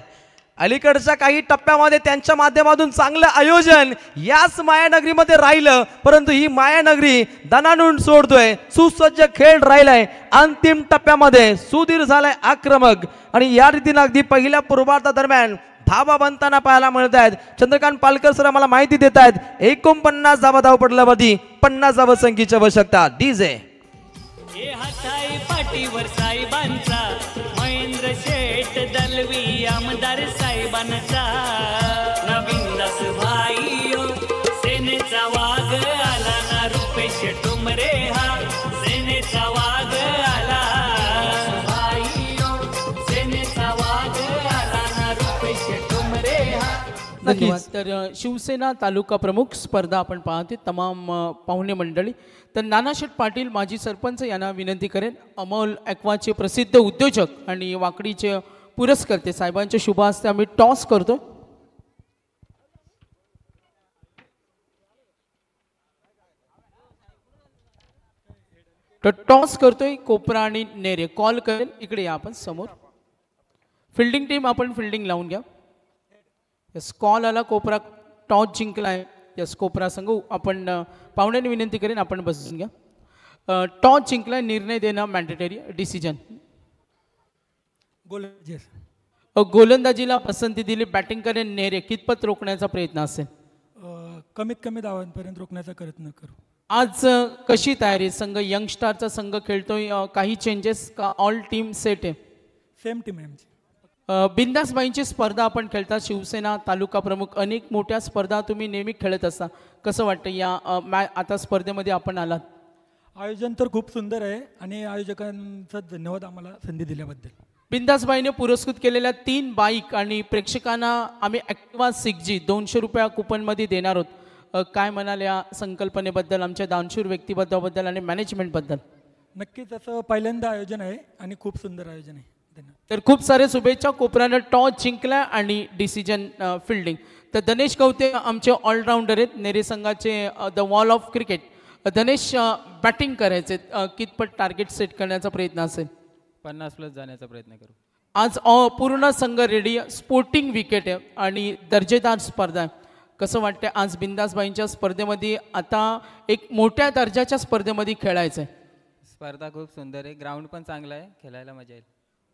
अलीकडच्या काही टप्प्यामध्ये त्यांच्या माध्यमातून चांगलं आयोजन याच मायानगरीमध्ये राहिलं, परंतु ही मायानगरी दणाणून सोडतोय. सुसज्ज खेळ राहिलाय. अंतिम टप्प्यामध्ये सुधीर झालाय आक्रमक आणि या रीतीने अगदी पहिल्या पूर्वार्धादरम्यान धावा बनताना पाहायला मिळत आहेत. चंद्रकांत पालकर सर आम्हाला माहिती देत आहेत 49 धावा धावपटलावरती 50 धावा संख्येची आवश्यकता. डीजे हे हाताई पाठीवर साहेबांचा, महेंद्र शेठ दलवी आमदार साहेबांचा. नवीन दास भाई सेनेचा वाघ आला ना, रुपेश टुमरे हा सेनेचा वाघ आला. सेनेचा वाघ आला ना, रुपेश टुमरे हा. धन्यवाद. तर शिवसेना तालुका प्रमुख स्पर्धा आपण पाहते तमाम पाहुणे मंडळी. तर नानाशेठ पाटील माजी सरपंच यांना विनंती करेन, अमोल ॲक्वाचे प्रसिद्ध उद्योजक आणि वाकडीचे पुरस्कर्ते साहेबांच्या शुभ हस्ते आम्ही टॉस करतो. तर टॉस करतोय कोपरा आणि नेरे कॉल करेल. इकडे या आपण समोर. फिल्डिंग टीम आपण फिल्डिंग लावून घ्या. यस कॉल आला, कोपरा टॉस जिंकला आहे. यस कोपरा संघ आपण पाहुण्यांनी विनंती करेन आपण बसून घ्या. टॉस जिंकला, निर्णय देणं मॅन्डेटरी डिसिजन. गोलंदाजीला पसंती दिली, बॅटिंग करेन नेरे. कितपत रोखण्याचा प्रयत्न असेल? कमीत कमी धावांपर्यंत रोखण्याचा प्रयत्न करू. आज कशी तयारी? संघ यंगस्टारचा संघ खेळतोय, काही चेंजेस का ऑल टीम सेट आहे? सेम टीम आहे आमची. बिंदासबाईंची स्पर्धा आपण खेळता, शिवसेना तालुका प्रमुख. अनेक मोठ्या स्पर्धा तुम्ही नेहमी खेळत असता. कसं वाटतं या आता स्पर्धेमध्ये आपण आलात? आयोजन तर खूप सुंदर आहे आणि आयोजकांचा धन्यवाद आम्हाला संधी दिल्याबद्दल. बिंदासबाईने पुरस्कृत केलेल्या 3 बाईक आणि प्रेक्षकांना आम्ही ॲक्टिवा 6G 200 रुपया कुपनमध्ये देणार आहोत. काय म्हणाल या संकल्पनेबद्दल, आमच्या दानशूर व्यक्तिमत्वाबद्दल आणि मॅनेजमेंटबद्दल? नक्कीच असं पहिल्यांदा आयोजन आहे आणि खूप सुंदर आयोजन आहे. धन्यवाद. तर खूप सारे शुभेच्छा. कोपऱ्यानं टॉस जिंकला आणि डिसिजन फिल्डिंग. तर धनेश कवते आमचे ऑलराऊंडर आहेत, नेरे संघाचे the wall of cricket. Dhanesh batting करायचे, कितपत टार्गेट सेट करण्याचा प्रयत्न असेल? 50+ जाण्याचा प्रयत्न करू. आज पूर्ण संघ रेडी. स्पोर्टिंग विकेट आहे आणि दर्जेदार स्पर्धा आहे. कसं वाटतं आज बिंदासबाईंच्या स्पर्धेमध्ये आता एक मोठ्या दर्जाच्या स्पर्धेमध्ये खेळायचं आहे? स्पर्धा खूप सुंदर आहे, ग्राउंड पण चांगला आहे, खेळायला मजा येईल.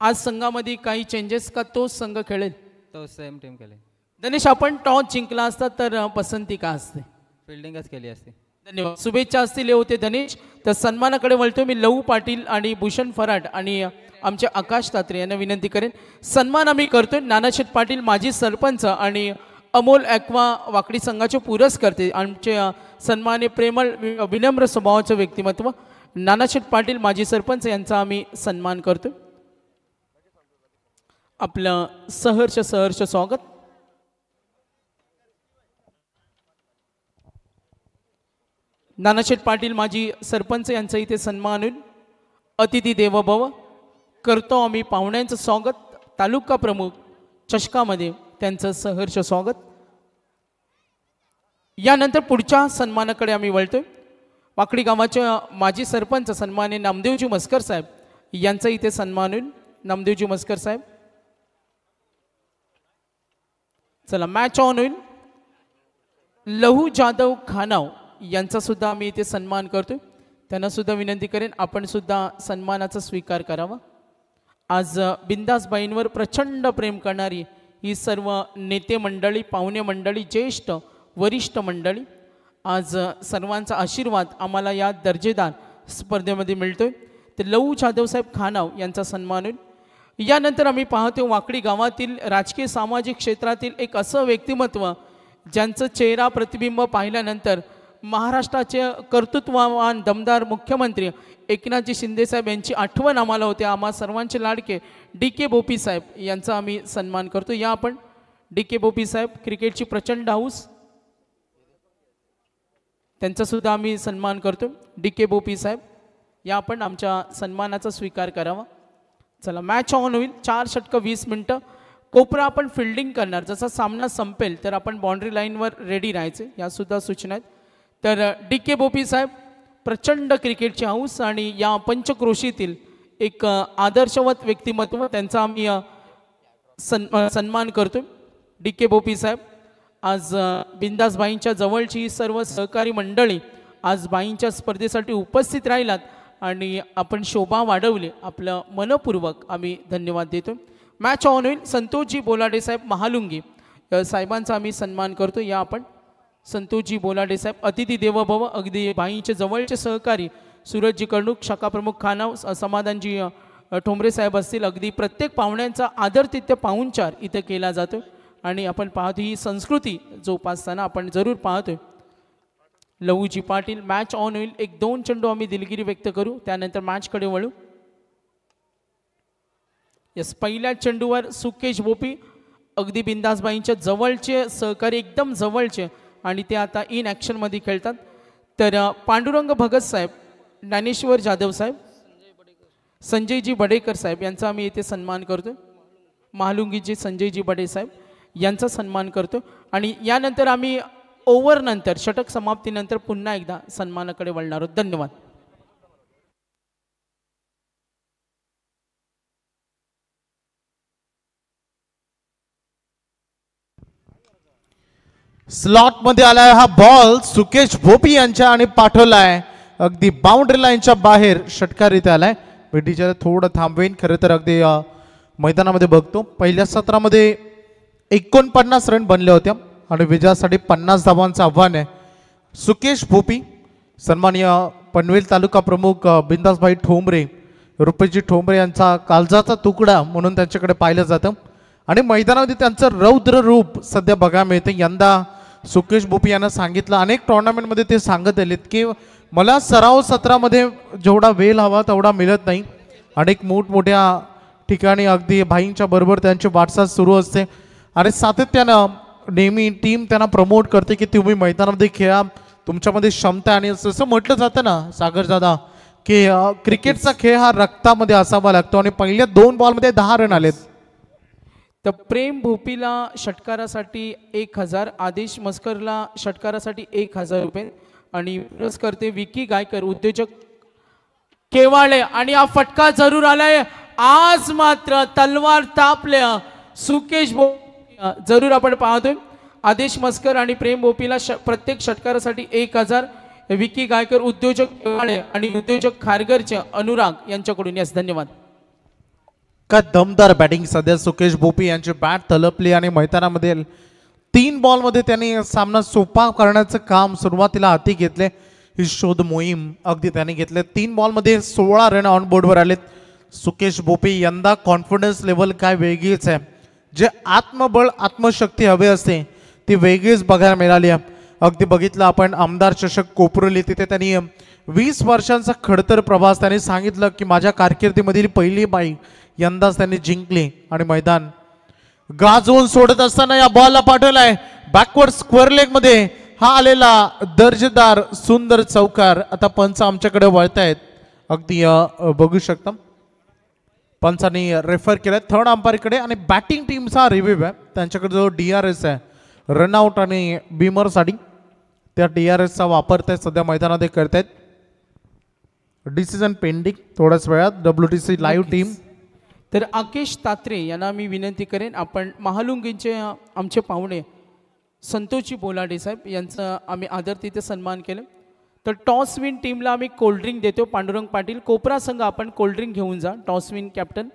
आज संघामध्ये काही चेंजेस का तोच संघ खेळेल? तो सेम टीम खेळेल. धनेश आपण टॉस जिंकला असता तर पसंती का असते? फिल्डिंगच केली असते. धन्यवाद. शुभेच्छा असतील होते धनेश. तर सन्मानाकडे वळतो मी. लहू पाटील आणि भूषण फराट आणि आमचे आकाश तात्रे यांना विनंती करेन. सन्मान आम्ही करतोय. नानाशेठ पाटील माजी सरपंच आणि अमोल ॲक्वा वाकडी संघाचे पुरस्कर्ते, आमचे सन्माने प्रेमळ विनम्र स्वभावाचं व्यक्तिमत्व नानाशेठ पाटील माजी सरपंच यांचा आम्ही सन्मान करतोय. आपलं सहर्ष स्वागत. नानाशेठ पाटील माजी सरपंच यांचा इथे सन्मान होईल. अतिथी देवो भव करतो आम्ही. पाहुण्यांचं स्वागत. तालुका प्रमुख चषकामध्ये त्यांचं सहर्ष स्वागत. यानंतर पुढच्या सन्मानाकडे आम्ही वळतोय. वाकडी गावाचे माजी सरपंच सन्मान्य नामदेवजी मस्कर साहेब यांचा इथे सन्मान होईल. नामदेवजी मस्कर साहेब चला मॅच ऑन होईल. लहू जाधव खानाव यांचा सुद्धा आम्ही इथे सन्मान करतोय. त्यांना सुद्धा विनंती करेन आपण सुद्धा सन्मानाचा स्वीकार करावा. आज बिंदासबाईंवर प्रचंड प्रेम करणारी ही सर्व नेते मंडळी, पाहुणे मंडळी, ज्येष्ठ वरिष्ठ मंडळी, आज सर्वांचा आशीर्वाद आम्हाला या दर्जेदार स्पर्धेमध्ये मिळतोय. तर लहू जाधवसाहेब खानाव यांचा सन्मान होईल. यानंतर आम्ही पाहतो वाकडी गावातील राजकीय सामाजिक क्षेत्रातील एक असं व्यक्तिमत्व ज्यांचं चेहरा प्रतिबिंब पाहिल्यानंतर महाराष्ट्राचे कर्तृत्ववान दमदार मुख्यमंत्री एकनाथजी शिंदेसाहेब यांची आठवण आम्हाला होते. आम्हा सर्वांचे लाडके DK बोपी साहेब यांचा आम्ही सन्मान करतो. या आपण DK बोपी साहेब, क्रिकेटची प्रचंड हाऊस, त्यांचासुद्धा आम्ही सन्मान करतो. DK बोपी साहेब, या आपण आमच्या सन्मानाचा स्वीकार करावा. चला, मॅच ऑन होईल. 4 षटकं 20 मिनटं. कोपरा आपण फिल्डिंग करणार. जसा सामना संपेल तर आपण बाउंड्री लाईनवर रेडी राहायचे, यासुद्धा सूचना आहेत. तर DK बोपी साहेब प्रचंड क्रिकेटची हाऊस आणि या पंचक्रोशीतील एक आदर्शवत व्यक्तिमत्व, त्यांचा आम्ही सन्मान करतो. DK बोपी साहेब, आज बिंदास बाईंच्या जवळची सर्व सहकारी मंडळी आज बाईंच्या स्पर्धेसाठी उपस्थित राहिलात आणि आपण शोभा वाढवली, आपलं मनपूर्वक आम्ही धन्यवाद देतो. मॅच ऑन होईल. संतोषजी बोलाडे साहेब महालुंगी साहेबांचा आम्ही सन्मान करतो. या आपण संतोषजी बोलाडे साहेब, अतिथी देवो भव, अगदी बाईंचे जवळचे सहकारी सूरजजी कर्णूक, शाखा प्रमुख खानाव, समाधानजी ठोंबरे साहेब असतील. अगदी प्रत्येक पाहुण्यांचा आदरतिथ्य पाहुणचार इथे केला जातो आणि आपण पाहतो ही संस्कृती जोपासताना आपण जरूर पाहतोय. लहूजी पाटील, मॅच ऑन होईल. 1-2 चेंडू आम्ही दिलगिरी व्यक्त करू, त्यानंतर मॅचकडे वळू. यस, पहिल्या चेंडूवर सुकेश बोपी, अगदी बिंदासबाईंच्या जवळचे सहकारी, एकदम जवळचे, आणि ते आता इन ॲक्शनमध्ये खेळतात. तर पांडुरंग भगत साहेब, ज्ञानेश्वर जाधव साहेब, संजयजी बडेकर साहेब यांचा आम्ही इथे सन्मान करतो. महालुंगीचे संजयजी बडे साहेब यांचा सन्मान करतो. आणि यानंतर आम्ही ओव्हरनंतर, षटक समाप्तीनंतर पुन्हा एकदा सन्मानाकडे वळणार आहोत. धन्यवाद. स्लॉट मध्ये आलाय हा बॉल सुकेश भोपी यांच्या आणि पाठवलाय अगदी बाउंड्री लाईनच्या बाहेर, षटकारित्या आलाय. मी टीचर थोडं थांबवेन. खरं तर अगदी मैदानामध्ये बघतो पहिल्या सत्रामध्ये 49 रन बनले होत्या आणि विजयासाठी 50 धावांचं आव्हान आहे. सुकेश भोपी, सन्माननीय पनवेल तालुका प्रमुख बिंदासभाई ठोंबरे, रुपेशजी ठोंबरे यांचा काळजाचा तुकडा म्हणून त्यांच्याकडे पाहिलं जातं आणि मैदानामध्ये त्यांचं रौद्र रूप सध्या बघायला मिळतं. यंदा सुकेश भोपी यांना सांगितलं, अनेक टुर्नामेंटमध्ये ते सांगत आलेत की मला सराव सत्रामध्ये जेवढा वेळ हवा तेवढा मिळत नाही. अनेक मोठमोठ्या ठिकाणी अगदी भाईंच्या बरोबर त्यांची वाटचाल सुरू असते आणि सातत्यानं नेहमी टीम त्यांना प्रमोट करते की तुम्ही मैदानामध्ये खेळा, तुमच्यामध्ये क्षमता. आणि जसं म्हटलं जातं ना सागर दादा की क्रिकेटचा खेळ हा रक्तामध्ये असावा लागतो आणि पहिल्या 2 बॉलमध्ये 10 रन आलेत. तर प्रेम भोपीला षटकारासाठी 1000, आदेश मस्करला षटकारासाठी 1000 रुपये आणि करते विकी गायकर, उद्योजक केवाळे. आणि हा फटका जरूर आलाय. आज मात्र तलवार तापल्या. सुकेश भोपी जरूर आपण पाहतोय. आदेश मस्कर आणि प्रेम भोपीला प्रत्येक षटकारासाठी 1000, विकी गायकर, उद्योजक केवाळे आणि उद्योजक खारघरचे अनुराग यांच्याकडून. यस, धन्यवाद. का दमदार बॅटिंग सध्या सुकेश भोपी यांची बॅट तलपली आणि मैदानामध्ये 3 बॉलमध्ये त्यांनी सामना सोपा करण्याचं काम सुरुवातीला हाती घेतले. ही शोध मोहीम अगदी त्यांनी घेतले. 3 बॉलमध्ये 16 रन ऑन बोर्डवर आलेत. सुकेश भोपी यंदा कॉन्फिडन्स लेवल काय वेगळीच आहे. जे आत्मबळ आत्मशक्ती हवे असते ती वेगळीच बघायला मिळाली आहे. अगदी बघितलं आपण आमदार चषक कोपरोली, तिथे त्यांनी 20 वर्षांचा खडतर प्रवास, त्यांनी सांगितलं की माझ्या कारकिर्दीमधील पहिली बाई यंदाच त्यांनी जिंकली आणि मैदान गाजवून सोडत असताना या बॉलला पाठवलाय बॅकवर्ड स्क्वेअर लेग मध्ये. हा आलेला दर्जेदार सुंदर चौकार. आता पंच आमच्याकडे वळतायत, अगदी बघू शकता पंचांनी रेफर केलाय थर्ड अंपायरकडे आणि बॅटिंग टीमचा रिव्ह्यू आहे. त्यांच्याकडे जो DRS आहे रनआउट आणि बीमरसाठी, त्या DRSचा वापर ते सध्या मैदानात करतायत. डिसिजन पेंडिंग थोड्याच वेळात. WTC live team. तर आकेश तात्रे यांना मी विनंती करेन, आपण महालुंगींचे आमचे पाहुणे संतोषजी बोलाडे साहेब यांचा आम्ही आदर तिथे सन्मान केलं. तर टॉस विन टीमला आम्ही कोल्ड्रिंक देतो. पांडुरंग पाटील, कोपरा संघ आपण कोल्ड्रिंक घेऊन जा. टॉस विन कॅप्टन,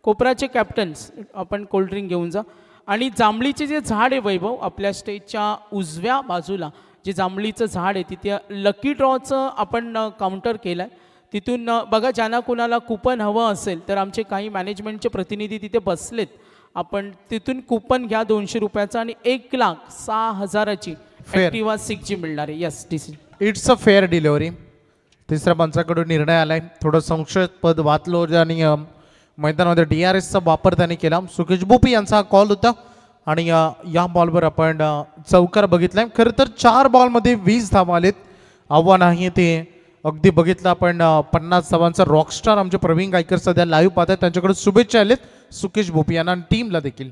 कोपराचे कॅप्टन्स आपण कोल्ड्रिंक घेऊन जा. आणि जांभळीचे जे झाड आहे वैभव आपल्या स्टेजच्या उजव्या बाजूला जे जांभळीचं झाड आहे तिथे लकी ड्रॉचं आपण काउंटर केलं आहे. तिथून बघा ज्यांना कुणाला कुपन हवं असेल तर आमचे काही मॅनेजमेंटचे प्रतिनिधी तिथे बसलेत. आपण तिथून कुपन घ्या 200 रुपयाचा आणि 1,06,000ची ॲक्टिवा 6G मिळणार आहे. Yes D see it's a fair delivery. तिसऱ्या पंचाकडून निर्णय आलाय. थोडं संशयास्पद वाचलो आणि मैदानामध्ये DRSचा वापर त्याने केला. सुकेश बोपी यांचा हा कॉल होता आणि या बॉलवर आपण चौकार बघितलाय. खरं तर 4 बॉलमध्ये 20 धावा आलेत. आव्हान आहे ते अगदी बघितलं आपण 50 धावांचा रॉकस्टार आमचे प्रवीण गायकर सध्या लाईव्ह पाहतात. त्यांच्याकडे शुभेच्छा आलेत सुकेश बोपी यांना आणि टीमला देखील.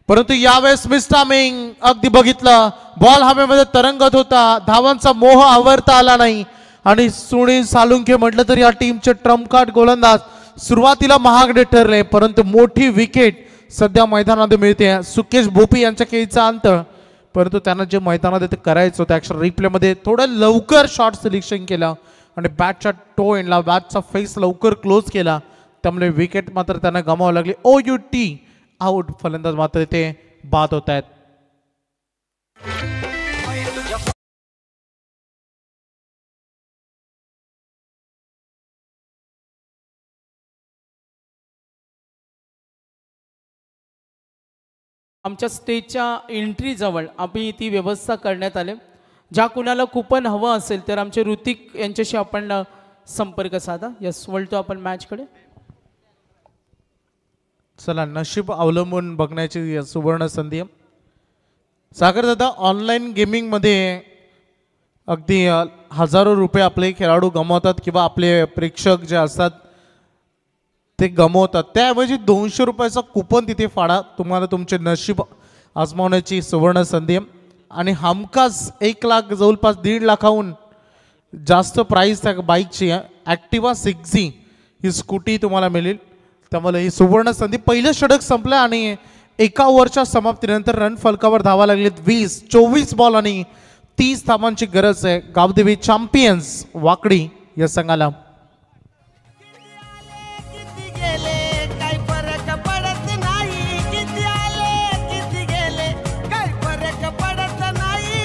परंतु यावेळेस मिस्टामिंग अगदी बघितलं बॉल हवेमध्ये तरंगत होता. धावांचा मोह आवरता आला नाही आणि सुनील सालुंखे म्हटलं तर या टीमचे ट्रम्प कार्ड गोलंदाज सुरुवातीला महागडे ठरले परंतु मोठी विकेट सध्या मैदानामध्ये मिळते. सुकेश बोपी यांच्या खेळीचा अंत परंतु त्यांना जे मैदानात ते करायचं होतं ॲक्शन रिप्लेमध्ये थोडं लवकर शॉट सिलेक्शन केलं आणि बॅटच्या टो एंडला बॅटचा फेस लवकर क्लोज केला त्यामुळे विकेट मात्र त्यांना गमावं लागली. OUT out. फलंदाज मात्र ते बाद होत आहेत. आमच्या स्टेजच्या एंट्रीजवळ आम्ही ती व्यवस्था करण्यात आली. ज्या कुणाला कुपन हवं असेल तर आमचे ऋतिक यांच्याशी आपण संपर्क साधा. यस वळतो आपण मॅचकडे. चला नशीब अवलंबून बघण्याची सुवर्ण संधी आहे. सागर दादा ऑनलाईन गेमिंगमध्ये अगदी हजारो रुपये आपले खेळाडू गमावतात किंवा आपले प्रेक्षक जे असतात ते गमवतात. त्याऐवजी 200 रुपयाचा कुपन तिथे फाडा. तुम्हाला तुमचे नशीब आजमावण्याची सुवर्ण संधी आहे आणि हमखास 1 लाख जवळपास 1.5 लाखाहून जास्त प्राईस त्या बाईकची आहे. ॲक्टिवा 6G ही स्कूटी तुम्हाला मिळेल. त्यामुळे ही सुवर्ण संधी. पहिलं षटक संपलं आणि 1 ओव्हरच्या समाप्तीनंतर रन फलकावर धावा लागलेत 20. 24 बॉल आणि 30 धावांची गरज आहे गावदेवी चॅम्पियन्स वाकडी या संघाला. किती गेले काय फरक पडत नाही. किती आले किती गेले काय फरक पडत नाही.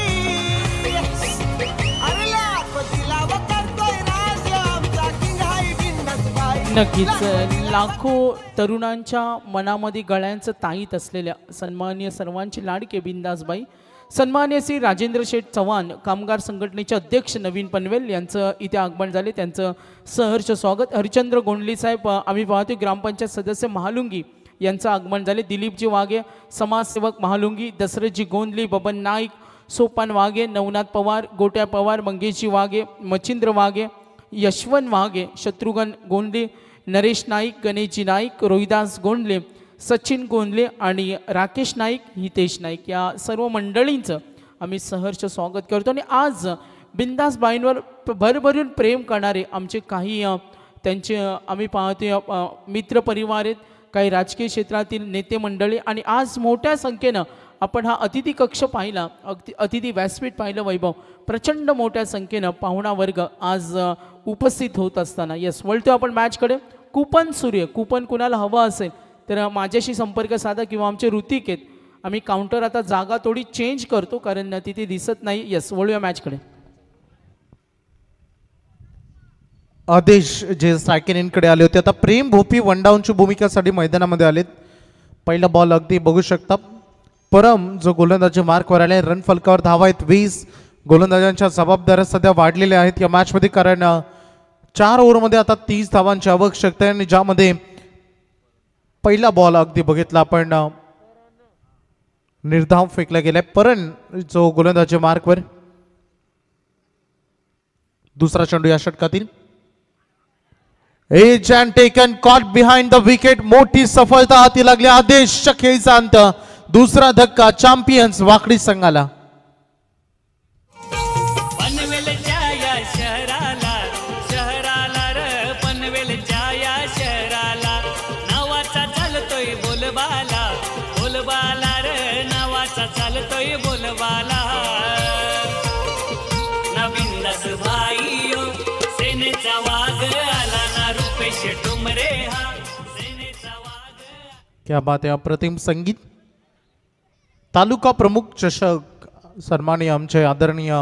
अरे लाख दिलाव करतोय राज आमचा किंग हाय बिंदास बाई. नक्कीच लाखो तरुणांच्या मनामध्ये गळ्यांचं ताईत असलेल्या सन्माननीय सर्वांची लाडके बिंदासबाई सन्माननीय श्री राजेंद्र शेठ चव्हाण कामगार संघटनेचे अध्यक्ष नवीन पनवेल यांचं इथे आगमन झाले. त्यांचं सहर्ष स्वागत. हरिचंद्र गोंडली साहेब आम्ही पाहतो ग्रामपंचायत सदस्य महालुंगी यांचं आगमन झाले. दिलीपजी वाघे समाजसेवक महालुंगी, दशरथजी गोंदली, बबन नाईक, सोपान वाघे, नवनाथ पवार, गोट्या पवार, मंगेशजी वाघे, मच्छिंद्र वाघे, यशवंत वाघे, शत्रुघ्न गोंडले, नरेश नाईक, गणेशजी नाईक, रोहिदास गोंडले, सचिन गोंदले आणि राकेश नाईक, हितेश नाईक या सर्व मंडळींचं आम्ही सहर्ष स्वागत करतो. आणि आज बिंदास बाईंवर भरभरून प्रेम करणारे आमचे काही त्यांचे आम्ही पाहतो मित्रपरिवार आहेत, काही राजकीय क्षेत्रातील नेते मंडळी आणि आज मोठ्या संख्येनं आपण हा अतिथी कक्ष पाहिला, अतिथी व्यासपीठ पाहिलं वैभव. प्रचंड मोठ्या संख्येनं पाहुणा वर्ग आज उपस्थित होत असताना यस वळतो आपण मॅचकडे. कुपन सूर्य कुपन कुणाला हवं असेल तर माझ्याशी संपर्क साधा किंवा आमचे ऋतिक आहेत. आम्ही काउंटर आता जागा थोडी चेंज करतो कारण तिथे दिसत नाही. यस वळूया मॅचकडे. आदेश जे स्ट्रायकिंगकडे आले होते आता प्रेम भोपी वनडाऊनची भूमिकेसाठी मैदानामध्ये आलेत. पहिला बॉल अगदी बघू शकता. परम जो गोलंदाजी मार्कवर आले रन फलकावर धावा आहेत 20. गोलंदाजांच्या जबाबदाऱ्या सध्या वाढलेल्या आहेत या मॅचमध्ये कारण 4 ओव्हरमध्ये आता 30 धावांची आवश्यकता आहे आणि ज्यामध्ये पहिला बॉल अगदी बघितला आपण निर्धाव फेकला गेलाय. परन जो गोलंदाजी मार्कवर. दुसरा चेंडू या षटकातील edge and taken caught behind the wicket. मोठी सफलता हाती लागली. आदेश खेळीचा अंत. दुसरा धक्का चॅम्पियन्स वाकडी संघाला. पनवेलच्या या शहराला शहराला र पनवेलच्या या शहराला नावाचा चालतोय बोलबाला बोलबाला र नावाचा चालतोय बोलबाला. नवीन दस भाईयो सेनेचा वाघ आला ना रुपेश टुमरे हा सेनेचा वाघ. क्या बात है. अप्रतिम संगीत तालुका प्रमुख चषक सन्माननीय आमचे आदरणीय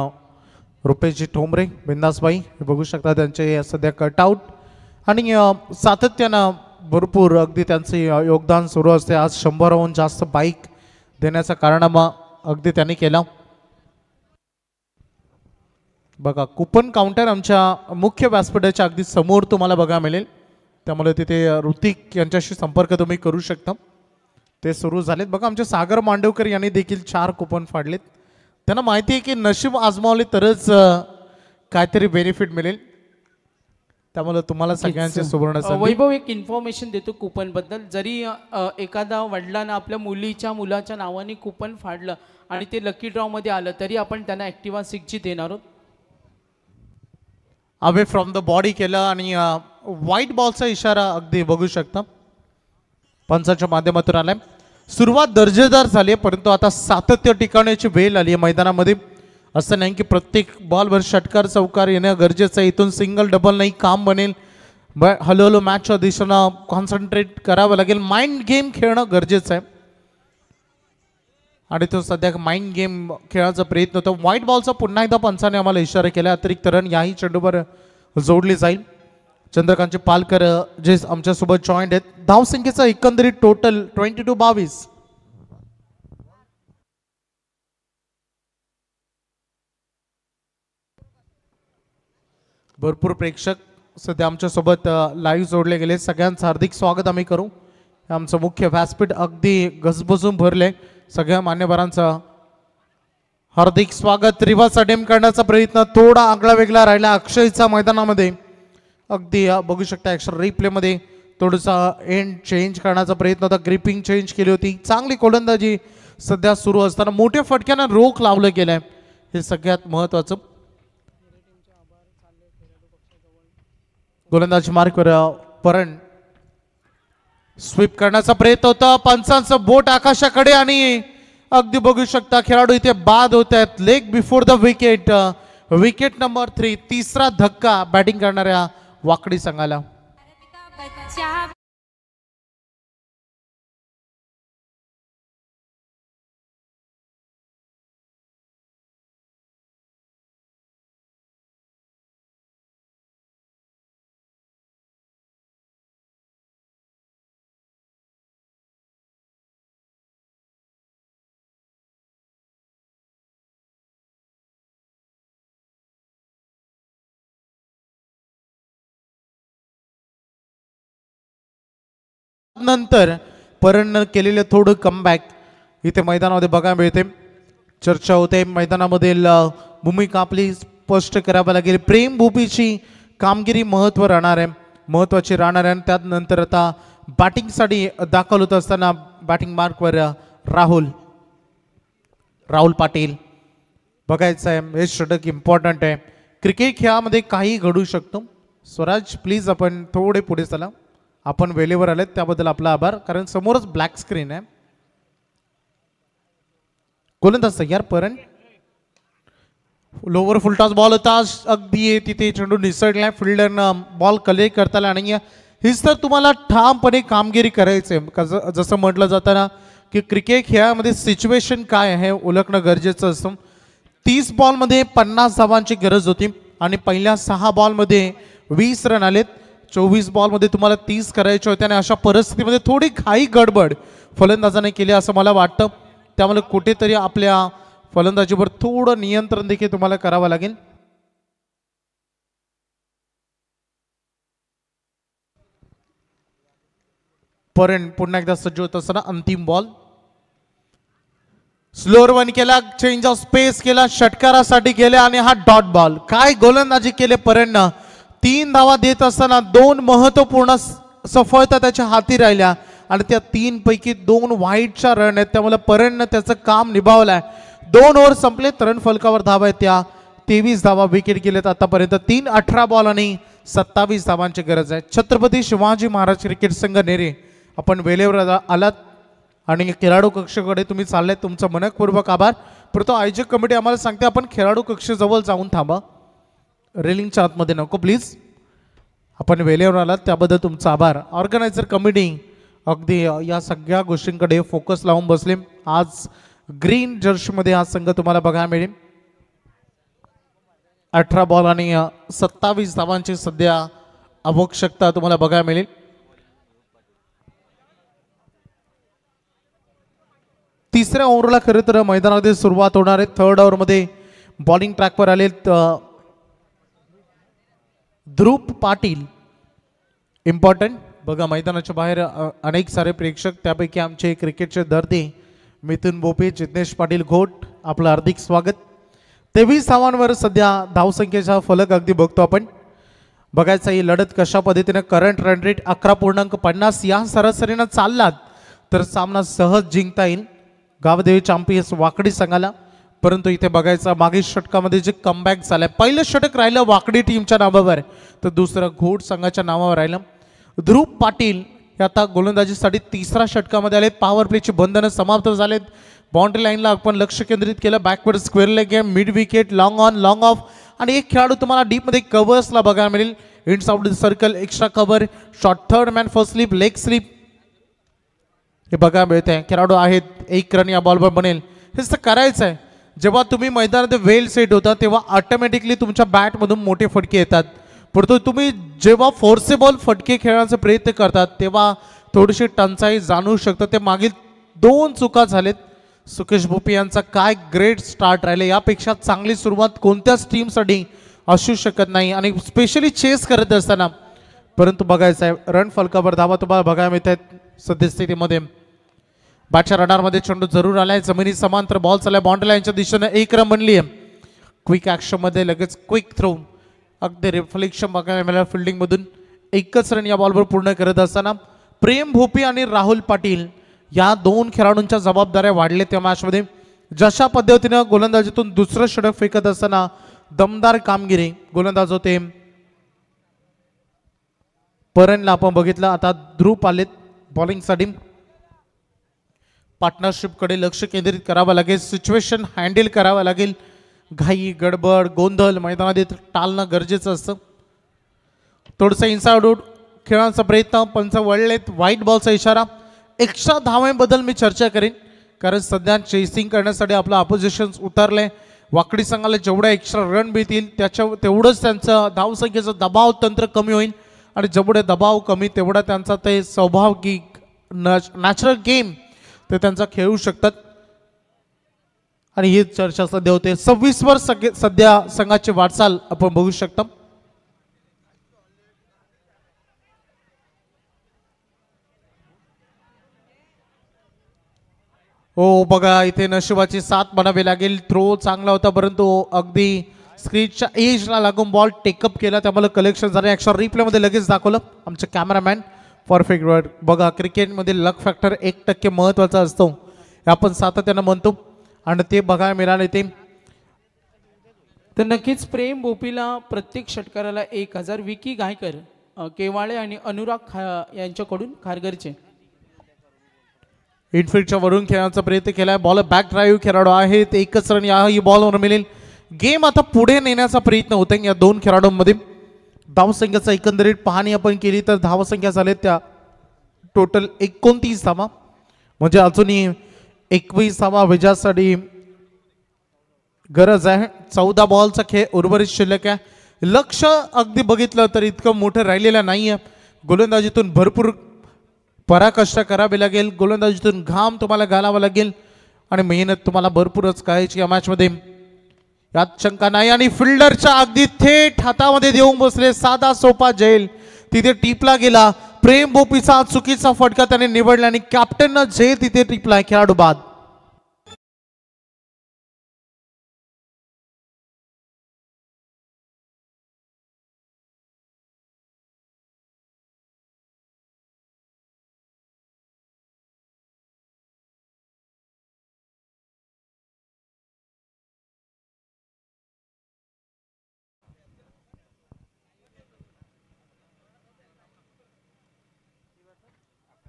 रुपेशजी ठोंबरे बिंदासबाई हे बघू शकता त्यांचे सध्या कटआउट आणि सातत्यानं भरपूर अगदी त्यांचे योगदान सुरू असते. आज 100हून जास्त बाईक देण्याचा कारनामा अगदी त्यांनी केला. बघा कुपन काउंटर आमच्या मुख्य व्यासपीठाच्या अगदी समोर तुम्हाला बघायला मिळेल, त्यामुळे तिथे ऋतिक यांच्याशी संपर्क तुम्ही करू शकता. ते सुरू झालेत. बघा आमचे सागर मांडवकर यांनी देखील 4 कुपन फाडलेत. त्यांना माहिती आहे की नशीब आजमावले तरच काहीतरी बेनिफिट मिळेल, त्यामुळे तुम्हाला सगळ्यांचे सुवर्ण संधी. वैभव एक इन्फॉर्मेशन देतो कुपन बद्दल. जरी एखादा वडिलांना आपल्या मुलाच्या नावाने कुपन फाडलं आणि ते लकी ड्रॉ मध्ये आलं तरी आपण त्यांना ॲक्टिवा 6G देणार आहोत. अवे फ्रॉम द बॉडी केलं आणि व्हाईट बॉलचा इशारा अगदी बघू शकता पंचाच्या माध्यमातून आलाय. सुरुवात दर्जेदार झाली परंतु आता सातत्य टिकवण्याची वेळ आली आहे मैदानामध्ये. असं नाही की प्रत्येक बॉलवर षटकार चौकार येणं गरजेचं आहे. इथून सिंगल डबल नाही काम बनेल. हळूहळू मॅचच्या दिशेनं कॉन्सन्ट्रेट करावं लागेल. माइंड गेम खेळणं गरजेचं आहे आणि तो सध्या माइंड गेम खेळायचा प्रयत्न होता. व्हाईट बॉलचा पुन्हा एकदा पंचाने आम्हाला इशारा केला. अतिरिक्त रन याही चेंडूवर जोडली जाईल. चंद्रकांतचे पालकर जे आमच्यासोबत जॉईंट आहेत. धावसंख्येचा एकंदरीत टोटल 22-22. भरपूर प्रेक्षक सध्या आमच्यासोबत लाईव्ह जोडले गेले. सगळ्यांचं हार्दिक स्वागत आम्ही करू. आमचं मुख्य व्यासपीठ अगदी गजबजून भरले. सगळ्या मान्यवरांचं हार्दिक स्वागत. रिव्हर्स अटेम्प्ट करण्याचा प्रयत्न थोडा आगळा वेगळा राहिला अक्षयचा मैदानामध्ये. अगदी बघू शकता एक्स्ट्रा रिप्लेमध्ये थोडासा एंड चेंज करण्याचा प्रयत्न होता. ग्रिपिंग चेंज केली होती. चांगली गोलंदाजी सध्या सुरू असताना मोठ्या फटक्यानं रोख लावलं गेलंय, हे सगळ्यात महत्वाचं. गोलंदाजी मार्कवर परण स्वीप करण्याचा प्रयत्न होता. पंचांचं बोट आकाशाकडे आणि अगदी बघू शकता खेळाडू इथे बाद होत आहेत. Leg before the wicket. Wicket number 3. तिसरा धक्का बॅटिंग करणाऱ्या वाकडी संघाला. नंतर परण केलेले थोडं कमबॅक इथे मैदानामध्ये बघायला मिळते. चर्चा होते मैदानामधील भूमिका आपली स्पष्ट करावी लागेल. प्रेम भूमीची कामगिरी महत्वाची राहणार आहे. त्यानंतर आता बॅटिंगसाठी दाखल होत असताना बॅटिंग मार्कवर राहुल पाटील बघायचं आहे. हे षटक इम्पॉर्टंट आहे. क्रिकेट खेळामध्ये काही घडू शकतो. स्वराज प्लीज आपण थोडे पुढे चला. आपण वेळेवर आलेत त्याबद्दल आपला आभार, कारण समोरच ब्लॅक स्क्रीन आहे. गोलंदाज तयार. परण लोवर फुलटॉस बॉल होता. अगदी तिथे चेंडू निसटलाय. फिल्डरनं बॉल कलेक्ट करता आला आणि हीच तर तुम्हाला ठामपणे कामगिरी करायची आहे. जसं म्हटलं जातं ना की क्रिकेट खेळामध्ये सिच्युएशन काय आहे ओळखणं गरजेचं असतं. 30 बॉलमध्ये 50 धावांची गरज होती आणि पहिल्या 6 बॉलमध्ये 20 रन आलेत. 24 बॉलमध्ये तुम्हाला 30 करायचे होते आणि अशा परिस्थितीमध्ये थोडी घाई गडबड फलंदाजाने केली असं मला वाटतं. त्यामुळे कुठेतरी आपल्या फलंदाजीवर थोडं नियंत्रण देखील तुम्हाला करावं लागेल. परण पुन्हा एकदा सज्ज होत असताना अंतिम बॉल. स्लोअर वन केला. चेंज ऑफ स्पेस केला. षटकारासाठी गेले आणि हा डॉट बॉल. काय गोलंदाजी केले परणनं. 3 धावा देत असताना 2 महत्वपूर्ण सफलता त्याच्या हाती राहिल्या आणि त्या 3 पैकी 2 वाईटच्या रन आहेत. त्यामुळे परणनं त्याचं काम निभावलंय. 2 ओव्हर संपले. रन फलकावर धावा आहेत त्या 23 धावा विकेट गेलेत आतापर्यंत. 18 बॉल आणि 27 धावांची गरज आहे. छत्रपती शिवाजी महाराज क्रिकेट संघ नेरे आपण वेळेवर आलात आणि खेळाडू कक्षाकडे तुम्ही चाललाय. तुमचा मनपूर्वक आभार. परंतु आयोजक कमिटी आम्हाला सांगते आपण खेळाडू कक्षाजवळ जाऊन थांबा. रेलिंगच्या आतमध्ये नको प्लीज. आपण वेळेवर आलात त्याबद्दल तुमचा आभार. ऑर्गनायझर कमिटी अगदी या सगळ्या गोष्टींकडे फोकस लावून बसले. आज ग्रीन जर्सीमध्ये हा संघ तुम्हाला बघायला मिळेल. 18 बॉल आणि 27 धावांची सध्या आवश्यकता तुम्हाला बघायला मिळेल. तिसऱ्या ओव्हरला खरं तर मैदानामध्ये सुरुवात होणार आहे. थर्ड ओव्हरमध्ये बॉलिंग ट्रॅकवर आले ध्रुव पाटील. इम्पॉर्टंट बघा, मैदानाच्या बाहेर अनेक सारे प्रेक्षक, त्यापैकी आमचे क्रिकेटचे दर्दी मिथुन बोपे, जिग्नेश पाटील घोट, आपलं हार्दिक स्वागत. 23 धावांवर सध्या धावसंख्येचा फलक अगदी बघतो आपण. बघायचं ही लढत कशा पद्धतीने, करंट रन रेट 11.50 या सरासरीनं चाललात तर सामना सहज जिंकता येईल गावदेवी चॅम्पियन्स वाकडी संघाला. परंतु इथे बघायचं मागील षटकामध्ये जे कमबॅक झालंय, पहिलं षटक राहिलं वाकडी टीमच्या नावावर तर दुसरं घोट संघाच्या नावावर राहिलं. ध्रुव पाटील हे आता गोलंदाजीसाठी तिसऱ्या षटकामध्ये आले. पॉवर प्लेची बंधनं समाप्त झालेत. बाउंड्री लाईनला आपण लक्ष केंद्रित केलं. Backward square leg game, mid wicket, long on, long of आणि एक खेळाडू तुम्हाला डीपमध्ये कव्हर्सला बघायला मिळेल. Ends out the circle, extra cover, short third man first slip, leg slip हे बघा मिळते. खेळाडू आहेत, 1 रन या बॉलवर बनेल. हेच तर करायचं आहे. जेव्हा तुम्ही मैदानात वेल सेट होता तेव्हा ऑटोमॅटिकली तुमच्या बॅटमधून मोठे फटके येतात. परंतु तुम्ही जेव्हा फोर्सेबल फटके खेळण्याचा प्रयत्न करतात तेव्हा थोडीशी टंचाई जाणवू शकतं. ते मागील 2 चुका झालेत. सुकेश भोपी यांचा काय ग्रेट स्टार्ट राहिले, यापेक्षा चांगली सुरुवात कोणत्याच टीमसाठी असू शकत नाही आणि स्पेशली चेस करत असताना. परंतु बघायचं आहे रन फलकावर धावा तुम्हाला बघायला मिळत आहेत सद्यस्थितीमध्ये. बॅटच्या रडारमध्ये चेंडू जरूर आलाय, जमिनी समांतर बॉल चाललाय, बाउंड्री लाईनच्या दिशेने 1 रन बनली आहे. क्विक ॲक्शनमध्ये लगेच क्विक थ्रो, अगदी रिफ्लेक्शन बघायला मिळालं फिल्डिंगमधून. 1च रन या बॉलवर पूर्ण करत असताना प्रेम भोपी आणि राहुल पाटील या 2 खेळाडूंच्या जबाबदाऱ्या वाढल्या त्या मॅचमध्ये. जशा पद्धतीनं गोलंदाजीतून दुसरं षटक फेकत असताना दमदार कामगिरी गोलंदाज होते. परनला आपण बघितलं. आता ध्रुव पालेत बॉलिंगसाठी. पार्टनरशिपकडे लक्ष केंद्रित करावं लागेल, सिच्युएशन हँडल करावं लागेल. घाई गडबड गोंधळ मैदानात टाळणं गरजेचं असतं. थोडंसं इनसाइड आउट खेळण्याचा प्रयत्न, पंच वळलेत, व्हाईट बॉलचा इशारा. एक्स्ट्रा धावांबद्दल मी चर्चा करेन कारण सध्या चेसिंग करण्यासाठी आपलं अपोजिशन उतरलंय. वाकडी संघाला जेवढ्या एक्स्ट्रा रन मिळतील तेवढंच त्यांचं धावसंख्येचं दबाव तंत्र कमी होईल आणि जेवढे दबाव कमी तेवढा त्यांचा ते स्वाभाविक नॅचरल गेम ते त्यांचा खेळू शकतात. आणि ही चर्चा सध्या होते. 26 वर सध्या संघाची वाटचाल आपण बघू शकता. हो बघा, इथे नशिबाची साथ म्हणावी लागेल. थ्रो चांगला होता परंतु अगदी स्क्रीनच्या एजला लागून बॉल टेकअप केला, त्यामुळे कलेक्शन झालं. ॲक्शन रिप्लेमध्ये लगेच दाखवलं आमचे कॅमेरामॅन. Perfect word. बघा, क्रिकेटमध्ये लक फॅक्टर 1% महत्त्वाचा असतो हे आपण सातत्यानं म्हणतो आणि ते बघायला मिळाले. ते तर नक्कीच प्रेम बोपीला प्रत्येक षटकाराला 1000, विकी गायकर, केवाळे आणि अनुराग यांच्याकडून खारघरचे. इनफिल्डच्या वरून खेळण्याचा प्रयत्न केलाय. बॉल बॅक ड्राईव्ह खेळाडू आहेत. 1च रन याही बॉलवर मिळेल. गेम आता पुढे नेण्याचा प्रयत्न होता या 2 खेळाडूंमध्ये. धावसंख्येचा एकंदरीत पाहणी आपण केली तर धावसंख्या झाले त्या टोटल 29 धावा, म्हणजे अजूनही 21 धावा विजयासाठी गरज आहे. 14 बॉलचा खेळ उर्वरित शिल्लक आहे. लक्ष अगदी बघितलं तर इतकं मोठं राहिलेलं नाहीये. गोलंदाजीतून भरपूर पराकष्ट करावे लागेल. गोलंदाजीतून घाम तुम्हाला घालावा लागेल आणि मेहनत तुम्हाला भरपूरच करायची या मॅचमध्ये, यात शंका नाही. आणि फिल्डरच्या अगदी थेट हातामध्ये देऊन बसले. साधा सोपा झेल तिथे टिपला गेला. प्रेम बोपीचा चुकीचा फटका त्याने निवडला आणि कॅप्टननं झेल तिथे टिपला खेळाडू बाद.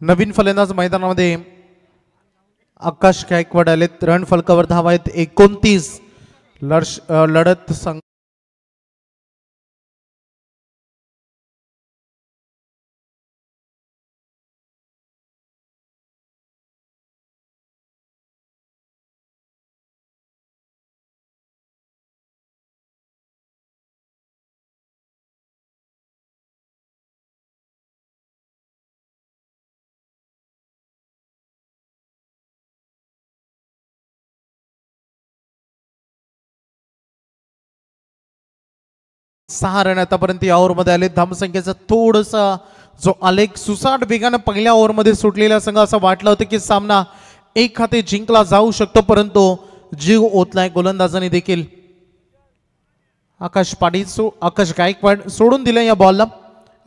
नवीन फलंदाज मैदानामध्ये आकाश गायकवाड आलेत. रन फलकावर धावा आहेत 29. लढत संघ 6 रन आतापर्यंत या ओव्हरमध्ये आले. धावसंख्येचा थोडसा जो आलेख सुसाट वेगानं पहिल्या ओव्हरमध्ये सुटलेला संघ असं वाटलं होतं की सामना एक हाती जिंकला जाऊ शकतो, परंतु जीव ओतलाय गोलंदाजांनी देखील. आकाश गायकवाड सोडून दिलं या बॉलला.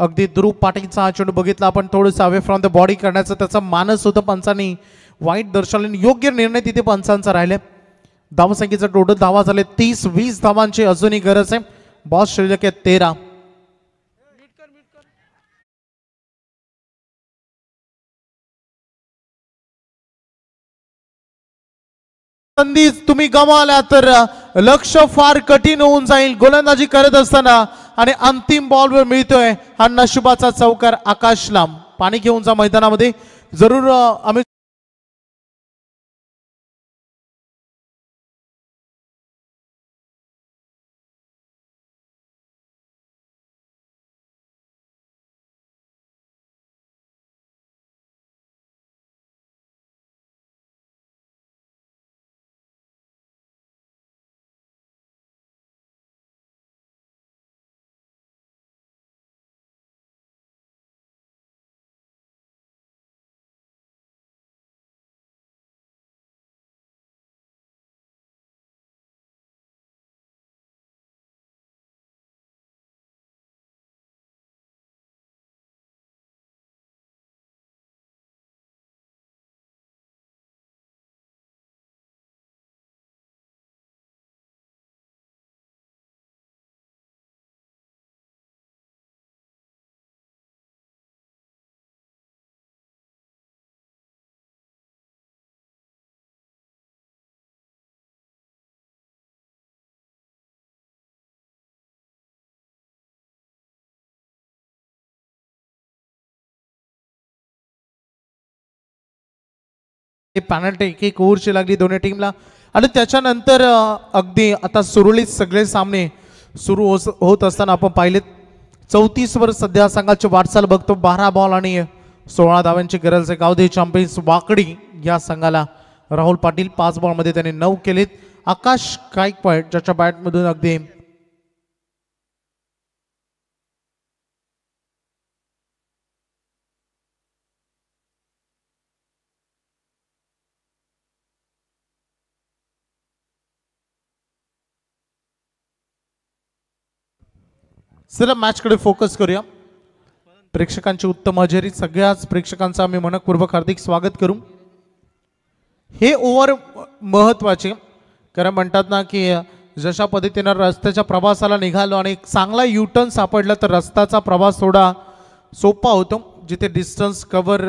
अगदी ध्रुव पाटीलचा हा चेंडू बघितला आपण, थोडंसं अवे फ्रॉम द बॉडी करण्याचं त्याचा मानस होतं. पंचांनी वाईट दर्शवले, योग्य निर्णय तिथे पंचांचा राहिले. धावसंख्येचा टोटल धावा झाले 30-20 धावांची अजूनही गरज आहे. बॉस शिल्लक आहे 13. संधी तुम्ही गमावल्या तर लक्ष फार कठीण होऊन जाईल गोलंदाजी करत असताना. आणि अंतिम बॉलवर मिळतोय हा नशिबाचा चौकार आकाशला. पाणी घेऊन जा मैदानामध्ये जरूर. आम्ही पॅनल्टी एक ओव्हरची लागली दोन्ही टीमला. आणि त्याच्यानंतर अगदी आता सुरळीत सगळे सामने सुरू होत असताना आपण पाहिलेत 34 वर सध्या संघाची वाटचाल बघतो. 12 बॉल आणि 16 धावांची गरज आहे. गावदे चॅम्पियन्स वाकडी या संघाला. राहुल पाटील 5 बॉलमध्ये त्यांनी 9 केलेत. आकाश गायकवाड ज्याच्या बॅटमधून अगदी चला मॅचकडे फोकस करूया. प्रेक्षकांची उत्तम हजेरी, सगळ्याच प्रेक्षकांचं आम्ही मनपूर्वक हार्दिक स्वागत करू. हे ओव्हर महत्वाचे, कारण म्हणतात ना की जशा पद्धतीनं रस्त्याच्या प्रवासाला निघालो आणि एक चांगला युटर्न सापडला तर रस्त्याचा प्रवास थोडा सोपा होतो. जिथे डिस्टन्स कव्हर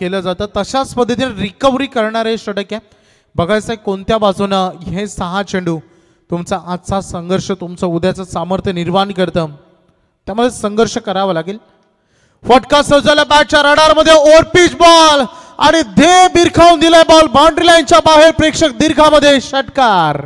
केलं जातं तशाच पद्धतीने रिकव्हरी करणारे षटक आहे. बघायचं आहे कोणत्या बाजूनं हे 6 चेंडू तुमचा आजचा संघर्ष तुमचं उद्याचं सामर्थ्य निर्माण करतं. त्यामध्ये संघर्ष करावा लागेल. फटका सजवला बॅटच्या रडारमध्ये. ओव्हर पिच बॉल आणि धे बिरखावून दिलाय बॉल बाउंड्री लाईनच्या बाहेर. प्रेक्षक दीर्घामध्ये षटकार.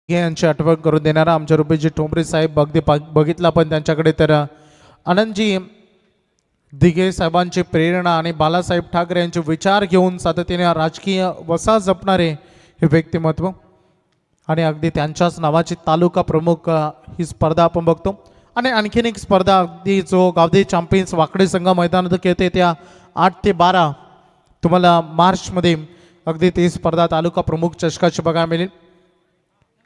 यांची आठवण करून देणारा आमच्या रुपेशजी ठोंबरे साहेब अगदी बघितला पण त्यांच्याकडे तर आनंदजी दिघे साहेबांची प्रेरणा आणि बालासाहेब ठाकरे यांचे विचार घेऊन सातत्याने राजकीय वसा जपणारे हे व्यक्तिमत्व आणि अगदी त्यांच्याच नावाची तालुका प्रमुख ही स्पर्धा आपण बघतो. आणि आणखीन एक स्पर्धा अगदी जो गावदे चॅम्पियन्स वाकडे संघ मैदानात खेळते त्या 8 ते 12 तुम्हाला मार्चमध्ये अगदी ती स्पर्धा तालुका प्रमुख चषकाची बघायला मिळेल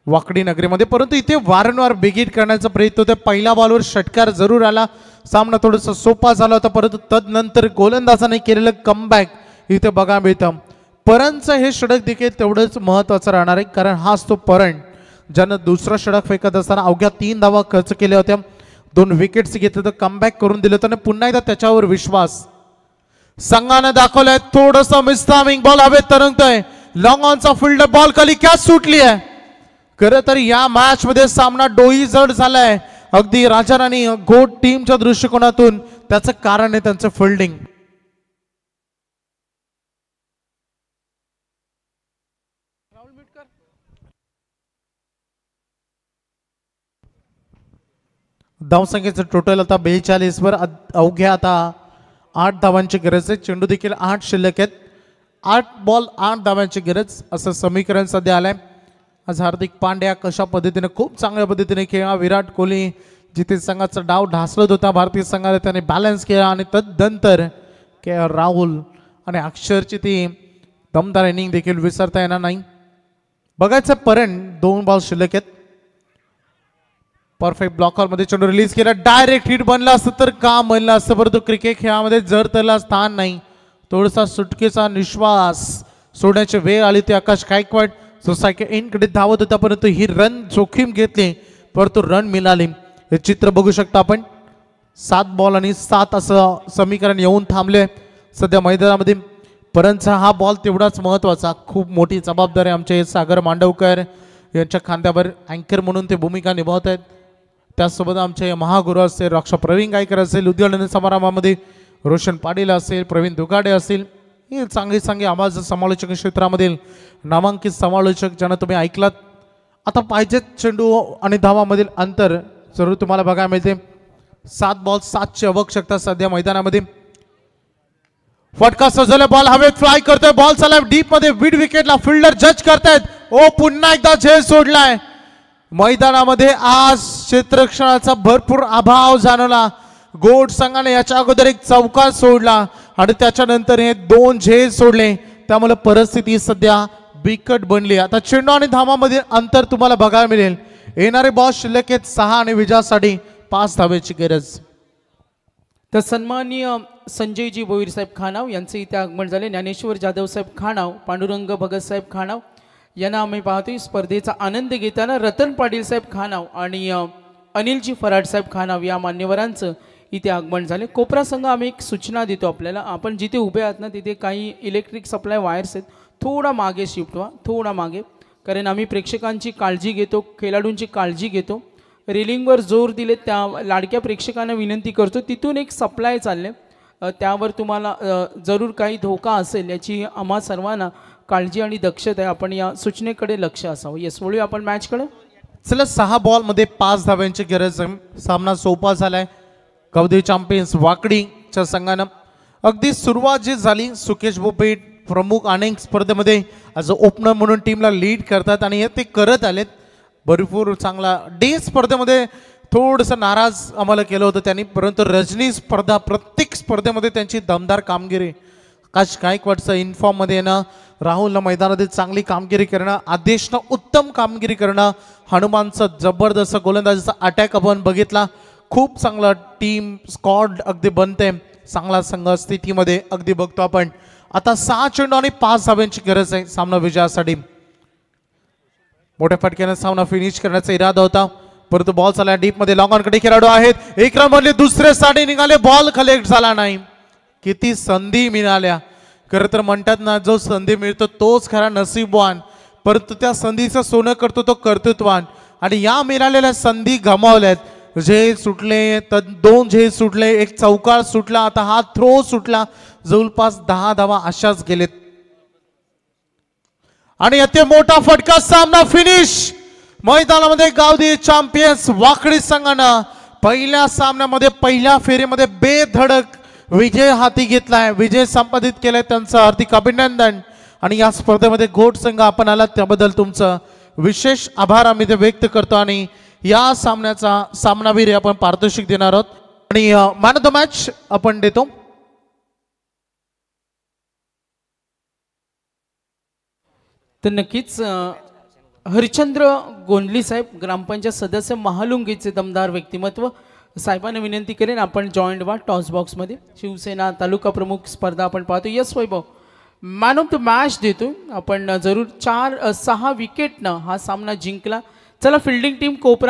वाकडी नगरीमध्ये. परंतु इथे वारंवार बिगिट करण्याचा प्रयत्न होता. पहिल्या बॉलवर षटकार जरूर आला. सामना थोडासा सोपा झाला होता, परंतु तदनंतर गोलंदाजाने केलेलं कमबॅक इथे बघायला मिळतं. परणचं हे षटक देखील तेवढंच महत्त्वाचं राहणार आहे, कारण हाच तो परण ज्यानं दुसरा षटक फेकत असताना अवघ्या 3 धावा खर्च केल्या होत्या. 2 विकेट्स घेतलं तर कमबॅक करून दिलं होतं. पुन्हा एकदा त्याच्यावर विश्वास संघानं दाखवलाय. थोडंसं मिसटायमिंग बॉल हवेत तरंगतोय. लॉंग ऑनचा फील्डर बॉल खाली कॅच सुटली आहे. खरं तर या मॅच मध्ये सामना डोई जड झालाय. अगदी राजा राणी गोट टीमच्या दृष्टिकोनातून त्याचं कारण आहे त्यांचं फिल्डिंग. धावसंख्येचं टोटल आता 42 वर अवघ्या आता 8 धावांची गरज आहे. चेंडू देखील 8 शिल्लक आहेत. 8 बॉल 8 धावांची गरज असं समीकरण सध्या आलंय. आज हार्दिक पांड्या कशा पद्धतीने खूप चांगल्या पद्धतीने खेळला. विराट कोहली जिथे संघाचा डाव ढासळत होता भारतीय संघाला त्याने बॅलन्स केला आणि तदनंतर के राहुल आणि अक्षरची ती दमदार इनिंग देखील विसरता येणार नाही. बघायचं पर्यंत 2 बॉल शिल्लक आहेत. परफेक्ट ब्लॉकर मध्ये चेंडू रिलीज केला. डायरेक्ट हिट बनला असतं तर काम बनलं असतं, परंतु क्रिकेट खेळामध्ये जर त्याला स्थान नाही. थोडासा सुटकेचा निश्वास सोडण्याची वेळ आली ती आकाश गायकवाड जो सायकल इनकडे धावत होता, परंतु ही रन जोखीम घेतली परंतु रन मिळाली. हे चित्र बघू शकता आपण. 7 बॉल आणि 7 असं समीकरण येऊन थांबले सध्या मैदानामध्ये. परंतु हा बॉल तेवढाच महत्वाचा. खूप मोठी जबाबदारी आमचे सागर मांडवकर यांच्या खांद्यावर अँकर म्हणून ते भूमिका निभावत आहेत. त्याचसोबत आमचे महागुरू असेल, रक्षा प्रवीण गायकर असेल, उद्घाटन समारंभामध्ये रोशन पाटील असेल, प्रवीण दुगाडे असतील, हे चांगले आवाज समालोचक क्षेत्रामधील नामांकित समालोचक ज्यांना तुम्ही ऐकलात. आता पाहिजेत चेंडू आणि धावामधील अंतर जरूर तुम्हाला बघायला मिळते. 7 बॉल 7ची आवश्यकता सध्या मैदानामध्ये. फटका सजवला, बॉल हवेत फ्लाय करतोय, बॉल चाललाय डीप मध्ये, मिड विकेटला फिल्डर जज करतायत. ओ पुन्हा एकदा झेल सोडलाय मैदानामध्ये. आज क्षेत्ररक्षणाचा भरपूर अभाव जाणवला. गोड संघाने याच्या अगोदर एक चौकार सोडला आणि त्याच्यानंतर हे 2 झेल सोडले, त्यामुळे परिस्थिती सध्या बिकट बनली. आता चेंडू आणि धावामध्ये अंतर तुम्हाला बघायला मिळेल. येणारे बॉल शिल्लक आहेत 6 आणि विजयासाठी 5 धावेची गरज. तर सन्माननीय संजयजी भोईर साहेब खानाव यांचे इथे आगमन झाले. ज्ञानेश्वर जाधव साहेब खानाव, पांडुरंग भगत साहेब खानाव यांना आम्ही पाहतोय. स्पर्धेचा आनंद घेताना रतन पाटील साहेब खानाव आणि अनिलजी फराड साहेब खानाव या मान्यवरांचं इथे आगमन झाले. कोपरा संघ आम्ही एक सूचना देतो आपल्याला, आपण जिथे उभे आहात ना तिथे काही इलेक्ट्रिक सप्लाय वायर्स आहेत, थोडा मागे शिफ्ट व्हा, थोडा मागे, कारण आम्ही प्रेक्षकांची काळजी घेतो, खेळाडूंची काळजी घेतो. रेलिंगवर जोर दिले त्या लाडक्या प्रेक्षकांना विनंती करतो, तिथून एक सप्लाय चालले, त्यावर तुम्हाला जरूर काही धोका असेल याची आम्हा सर्वांना काळजी आणि दक्षता आहे. आपण या सूचनेकडे लक्ष असावं. येस, वळूया आपण मॅचकडे. चला 6 बॉल मध्ये 5 धाव्यांची गरज. सामना सोपा झालाय. कबड्डी चॅम्पियन्स वाकडीच्या संघानं अगदी सुरुवात जी झाली, सुकेश भोपे प्रमुख अनेक स्पर्धेमध्ये ॲज अ ओपनर म्हणून टीमला लीड करतात आणि हे ते करत आलेत. भरपूर चांगला डे स्पर्धेमध्ये थोडंसं नाराज आम्हाला केलं होतं त्यांनी, परंतु रजनी स्पर्धा प्रत्येक स्पर्धेमध्ये त्यांची दमदार कामगिरी. आकाश गायकवाडचं इन्फॉर्ममध्ये येणं, राहुलनं मैदानातील चांगली कामगिरी करणं, आदेशनं उत्तम कामगिरी करणं, हनुमानचं जबरदस्त गोलंदाजीचा अटॅक आपण बघितला. खूप चांगला टीम स्क्वॉड अगदी बनते. चांगला संघ स्थितीमध्ये अगदी बघतो आपण. आता 6 चेंडू आणि 5 धाव्यांची गरज आहे सामना विजयासाठी. मोठ्या फटक्याने सामना फिनिश करण्याचा इरादा होता, परंतु बॉल चालला डीप मध्ये. लॉंग ऑनकडे खेळाडू आहेत. एक रन मधले दुसरे साठी निघाले, बॉल कलेक्ट झाला नाही. किती संधी मिळाल्या. खरं तर म्हणतात ना, जो संधी मिळतो तोच खरा नसीबवान, परंतु त्या संधीचं सोनं करतो तो कर्तृत्ववान. आणि या मिळालेल्या संधी गमावल्यात. झेल सुटले, 2 झेल सुटले, एक चौकार सुटला, आता हा थ्रो सुटला, जवळपास 10 धावा अशाच गेलेत. आणि अति मोठा फटका, सामना फिनिश. मैदानामध्ये गावदी चॅम्पियन्स वाकडी संघानं पहिल्या सामन्यामध्ये पहिल्या फेरीमध्ये बेधडक विजय हाती घेतलाय, विजय संपादित केलाय. त्यांचं हार्दिक अभिनंदन. आणि या स्पर्धेमध्ये घोट संघ आपण आलात त्याबद्दल तुमचं विशेष आभार आम्ही ते व्यक्त करतो. आणि या सामन्याचा सामनावीर आपण पारितोषिक देणार आहोत आणि मॅन ऑफ द मॅच आपण देतो. तर नक्कीच हरिचंद्र गोंडली साहेब, ग्रामपंचायत सदस्य महालुंगीचे दमदार व्यक्तिमत्व. साहेबांना विनंती करेन आपण जॉईंट व्हा टॉस बॉक्समध्ये. शिवसेना तालुका प्रमुख स्पर्धा आपण पाहतो. Yes Vaibhav, man of the match देतो आपण. जरूर 4-6 विकेटनं हा सामना जिंकला. चला फिल्डिंग टीम कोपरा